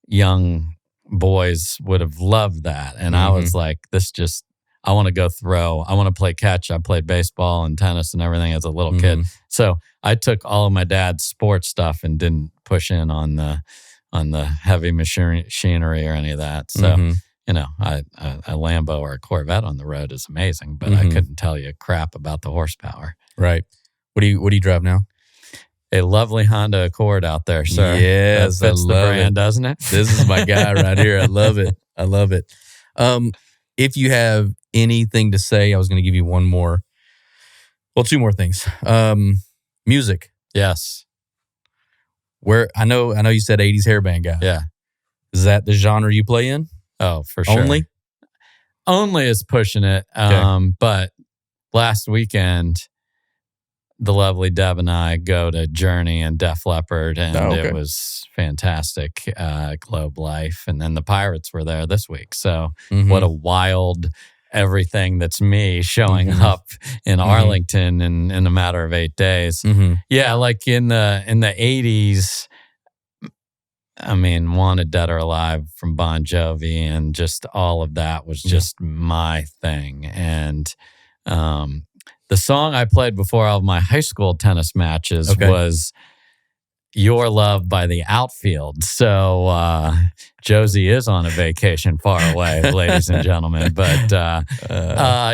young boys would have loved that. And I was like, I want to go throw. I want to play catch. I played baseball and tennis and everything as a little kid. So I took all of my dad's sports stuff and didn't push in on the heavy machinery or any of that. So, a Lambo or a Corvette on the road is amazing, but I couldn't tell you crap about the horsepower. Right. What do you drive now? A lovely Honda Accord out there, sir. Yes, that fits the brand, doesn't it? This is my guy right here. I love it. I love it. If you have anything to say, I was going to give you one more. Well, two more things. Music. Yes. I know you said 80s hairband guy. Yeah. Is that the genre you play in? Oh, for sure. Only is pushing it. Okay. But last weekend, the lovely Deb and I go to Journey and Def Leppard, and it was fantastic. Globe Life, and then the Pirates were there this week. So what a wild everything that's me showing up in Arlington in a matter of 8 days. Yeah, like in the 80s. I mean, Wanted Dead or Alive from Bon Jovi, and just all of that was just my thing. And the song I played before all of my high school tennis matches was Your Love by the Outfield. So Josie is on a vacation far away, ladies and gentlemen. But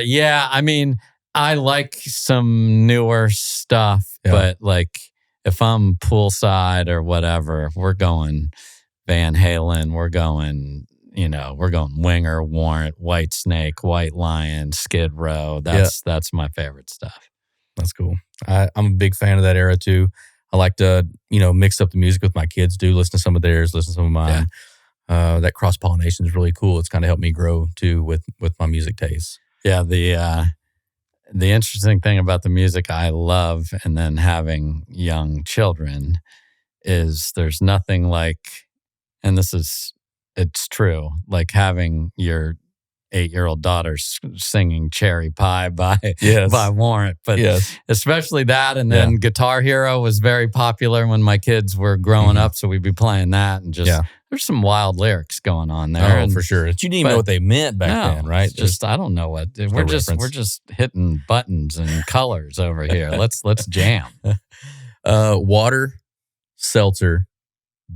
yeah, I mean, I like some newer stuff, but like if I'm poolside or whatever, we're going Van Halen, we're going Winger, Warrant, White Snake, White Lion, Skid Row. That's my favorite stuff. That's cool. I'm a big fan of that era too. I like to, mix up the music with my kids too. Listen to some of theirs, listen to some of mine. That cross-pollination is really cool. It's kind of helped me grow too with my music tastes. Yeah, the interesting thing about the music I love and then having young children is there's nothing like, and it's true, like having your 8-year-old daughter singing Cherry Pie by Warrant. But especially that. And then Guitar Hero was very popular when my kids were growing up. So we'd be playing that and there's some wild lyrics going on there. Oh, for sure. You didn't even know what they meant back then, right? Just I don't know what we're just hitting buttons and colors over here. Let's jam. Water, seltzer,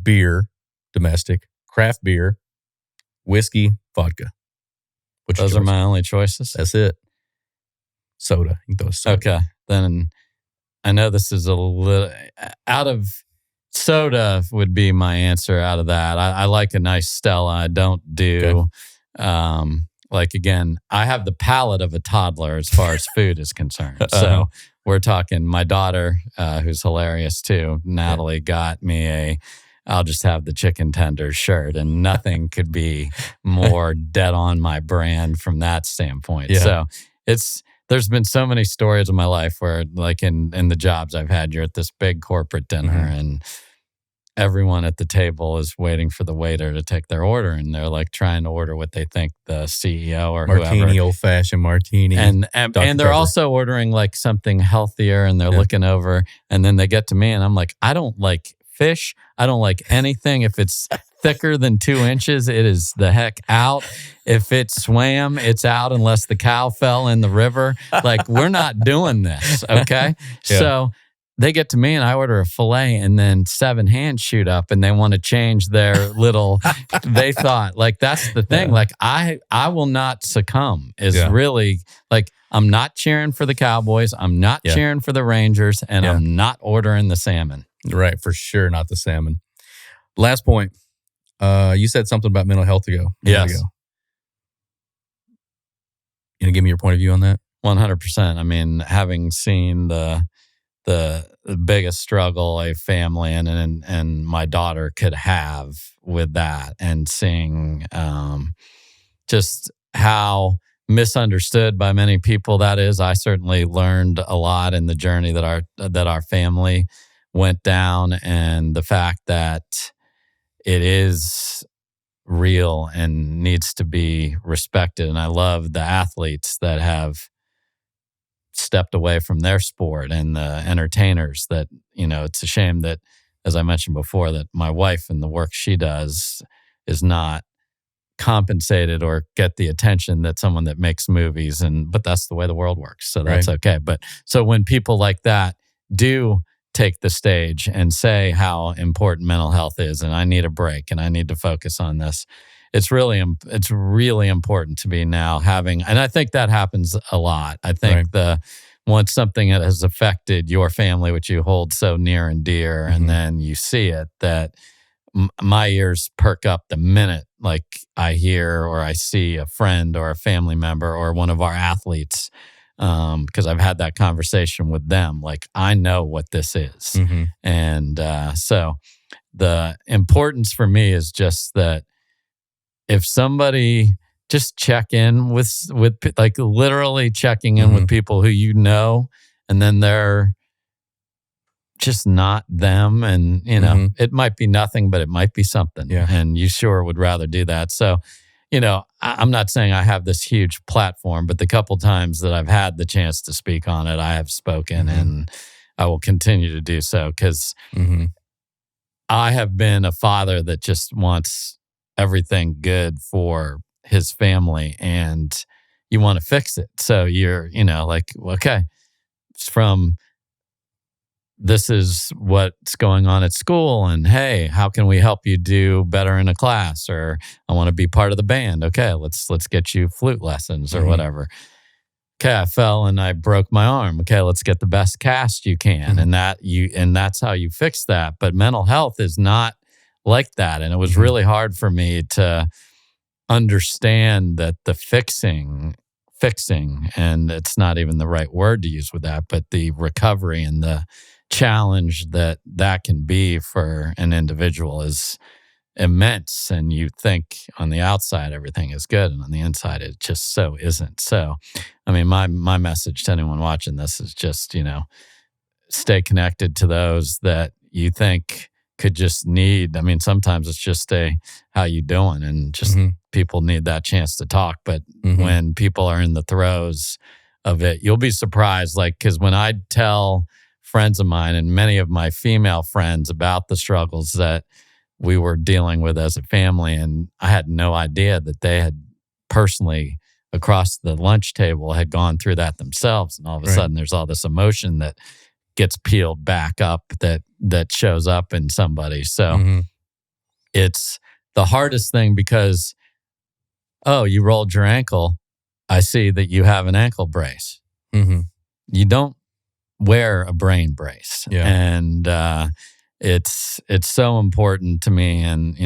beer, domestic, craft beer, whiskey, vodka. Those are my only choices. That's it. Soda. You can throw soda. Okay. Then I know this is a little out of soda would be my answer out of that. I like a nice Stella. I don't do like, again, I have the palate of a toddler as far as food is concerned. So we're talking my daughter, who's hilarious too, Natalie, got me I'll just have the chicken tenders shirt, and nothing could be more dead on my brand from that standpoint. Yeah. So there's been so many stories in my life where, like in the jobs I've had, you're at this big corporate dinner and everyone at the table is waiting for the waiter to take their order, and they're like trying to order what they think the CEO or martini, whoever. old-fashioned martini. And they're also ordering like something healthier, and they're looking over, and then they get to me and I'm like, I don't like fish. I don't like anything. If it's thicker than 2 inches, it is the heck out. If it swam, it's out unless the cow fell in the river. Like, we're not doing this, okay? Yeah. So they get to me and I order a filet, and then 7 hands shoot up and they want to change their little, they thought, like, that's the thing. Like, I will not succumb is really, like, I'm not cheering for the Cowboys. I'm not cheering for the Rangers, and I'm not ordering the salmon. Right, for sure, not the salmon. Last point. You said something about mental health ago. Yes. You gonna give me your point of view on that? 100%. I mean, having seen the biggest struggle a family and my daughter could have with that, and seeing just how misunderstood by many people that is. I certainly learned a lot in the journey that our family went down, and the fact that it is real and needs to be respected. And I love the athletes that have stepped away from their sport, and the entertainers that, it's a shame that, as I mentioned before, that my wife and the work she does is not compensated or get the attention that someone that makes movies, but that's the way the world works. So that's okay. But so when people like that do take the stage and say how important mental health is, and I need a break and I need to focus on this, it's really important to be now having, and I think that happens a lot. I think once something that has affected your family, which you hold so near and dear, and then you see it, that my ears perk up the minute like I hear or I see a friend or a family member or one of our athletes, because I've had that conversation with them. Like, I know what this is. And so the importance for me is just that if somebody just check in with like literally checking in with people who and then they're just not them, and it might be nothing, but it might be something, and you sure would rather do that. So, I'm not saying I have this huge platform, but the couple times that I've had the chance to speak on it, I have spoken, and I will continue to do so, because I have been a father that just wants everything good for his family, and you want to fix it. So you're, like, okay, from this is what's going on at school, and hey, how can we help you do better in a class? Or I want to be part of the band. Okay, let's get you flute lessons or whatever. Okay, I fell and I broke my arm. Okay, let's get the best cast you can, and that's how you fix that. But mental health is not like that, and it was really hard for me to understand that the fixing, and it's not even the right word to use with that, but the recovery and the challenge that can be for an individual is immense. And you think on the outside everything is good, and on the inside it just so isn't. So, I mean, my message to anyone watching this is just, stay connected to those that you think could just need. I mean, sometimes it's just how you doing, and just people need that chance to talk. But when people are in the throes of it, you'll be surprised. Like, because when I tell friends of mine and many of my female friends about the struggles that we were dealing with as a family, and I had no idea that they had personally, across the lunch table, had gone through that themselves. And all of a sudden there's all this emotion that gets peeled back up that shows up in somebody. So it's the hardest thing, because, oh, you rolled your ankle. I see that you have an ankle brace. You don't wear a brain brace. And it's so important to me. And,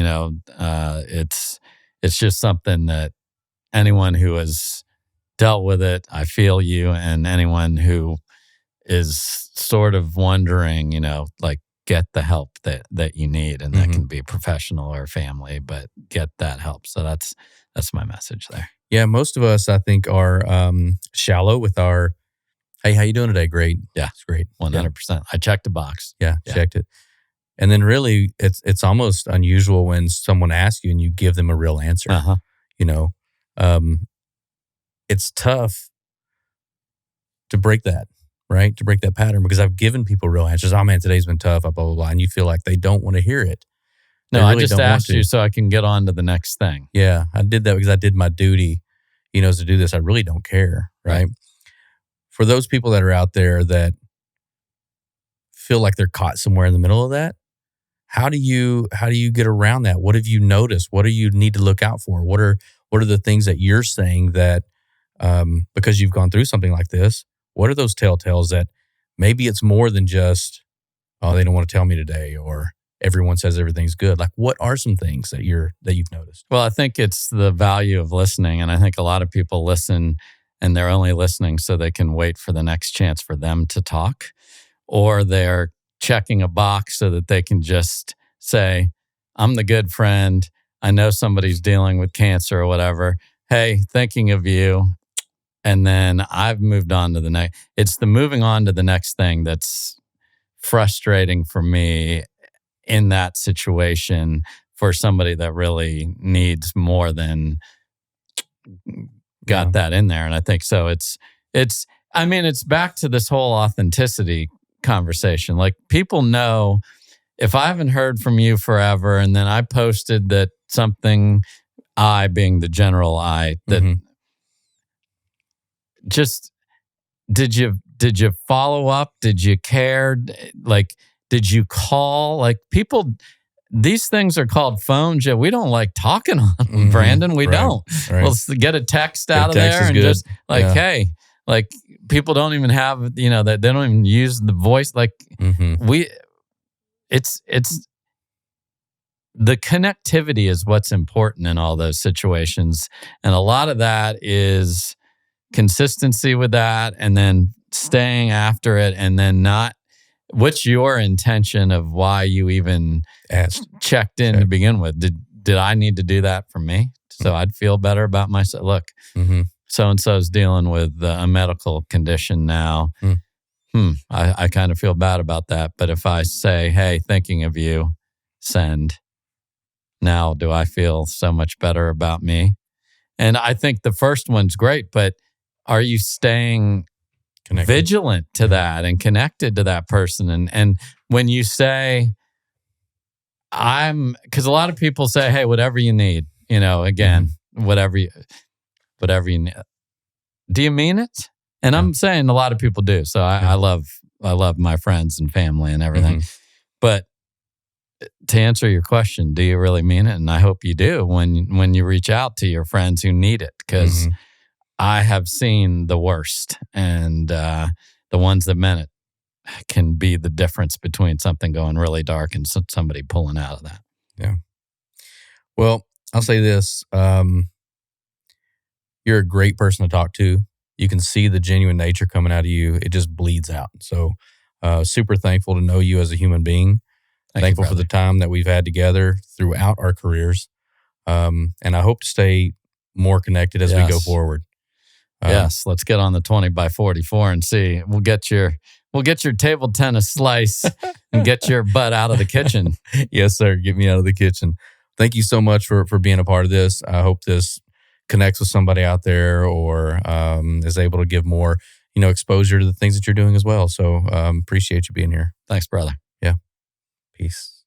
it's just something that anyone who has dealt with it, I feel you, and anyone who is sort of wondering, like, get the help that you need, and that can be professional or family, but get that help. So that's my message there. Yeah, most of us, I think, are shallow with our, hey, how you doing today? Great. Yeah, it's great. 100%. I checked the box. Yeah, checked it. And then really, it's almost unusual when someone asks you and you give them a real answer. It's tough to break that. right? To break that pattern, because I've given people real answers. Oh man, today's been tough, blah, blah, blah. And you feel like they don't want to hear it. No, really I just asked you so I can get on to the next thing. Yeah, I did that because I did my duty, is to do this. I really don't care, right? For those people that are out there that feel like they're caught somewhere in the middle of that, how do you get around that? What have you noticed? What do you need to look out for? What are the things that you're saying that because you've gone through something like this, what are those telltales that maybe it's more than just, oh, they don't want to tell me today, or everyone says everything's good? Like, what are some things that you've noticed? Well, I think it's the value of listening. And I think a lot of people listen and they're only listening so they can wait for the next chance for them to talk, or they're checking a box so that they can just say, I'm the good friend. I know somebody's dealing with cancer or whatever. Hey, thinking of you. And then I've moved on to the next. It's the moving on to the next thing that's frustrating for me in that situation, for somebody that really needs more than got that in there. And I think so. It's back to this whole authenticity conversation. Like, people know if I haven't heard from you forever, and then I posted that something, I being the general I, that just, did you follow up? Did you care? Like, did you call? Like, people, these things are called phones. Yeah, we don't like talking on them, Brandon. We don't. Right. We'll get a text out of there and just like, hey, like, people don't even have, that they don't even use the voice. Like, it's the connectivity is what's important in all those situations. And a lot of that is consistency with that, and then staying after it, and then not, what's your intention of why you even checked in to begin with? Did I need to do that for me so I'd feel better about myself? Look, so-and-so's dealing with a medical condition now. I kind of feel bad about that. But if I say, hey, thinking of you, send, now do I feel so much better about me? And I think the first one's great, but are you staying vigilant to that and connected to that person? And when you say, because a lot of people say, hey, whatever you need, again, whatever you need. Do you mean it? And I'm saying a lot of people do. So I love my friends and family and everything. But to answer your question, do you really mean it? And I hope you do when you reach out to your friends who need it, because I have seen the worst, and the ones that meant it can be the difference between something going really dark and somebody pulling out of that. Yeah. Well, I'll say this. You're a great person to talk to. You can see the genuine nature coming out of you. It just bleeds out. So super thankful to know you as a human being. Thankful for the time that we've had together throughout our careers. And I hope to stay more connected as we go forward. Yes, let's get on the 20x44 and see. We'll get your table tennis slice and get your butt out of the kitchen. Yes, sir. Get me out of the kitchen. Thank you so much for being a part of this. I hope this connects with somebody out there, or is able to give more, exposure to the things that you're doing as well. So appreciate you being here. Thanks, brother. Yeah. Peace.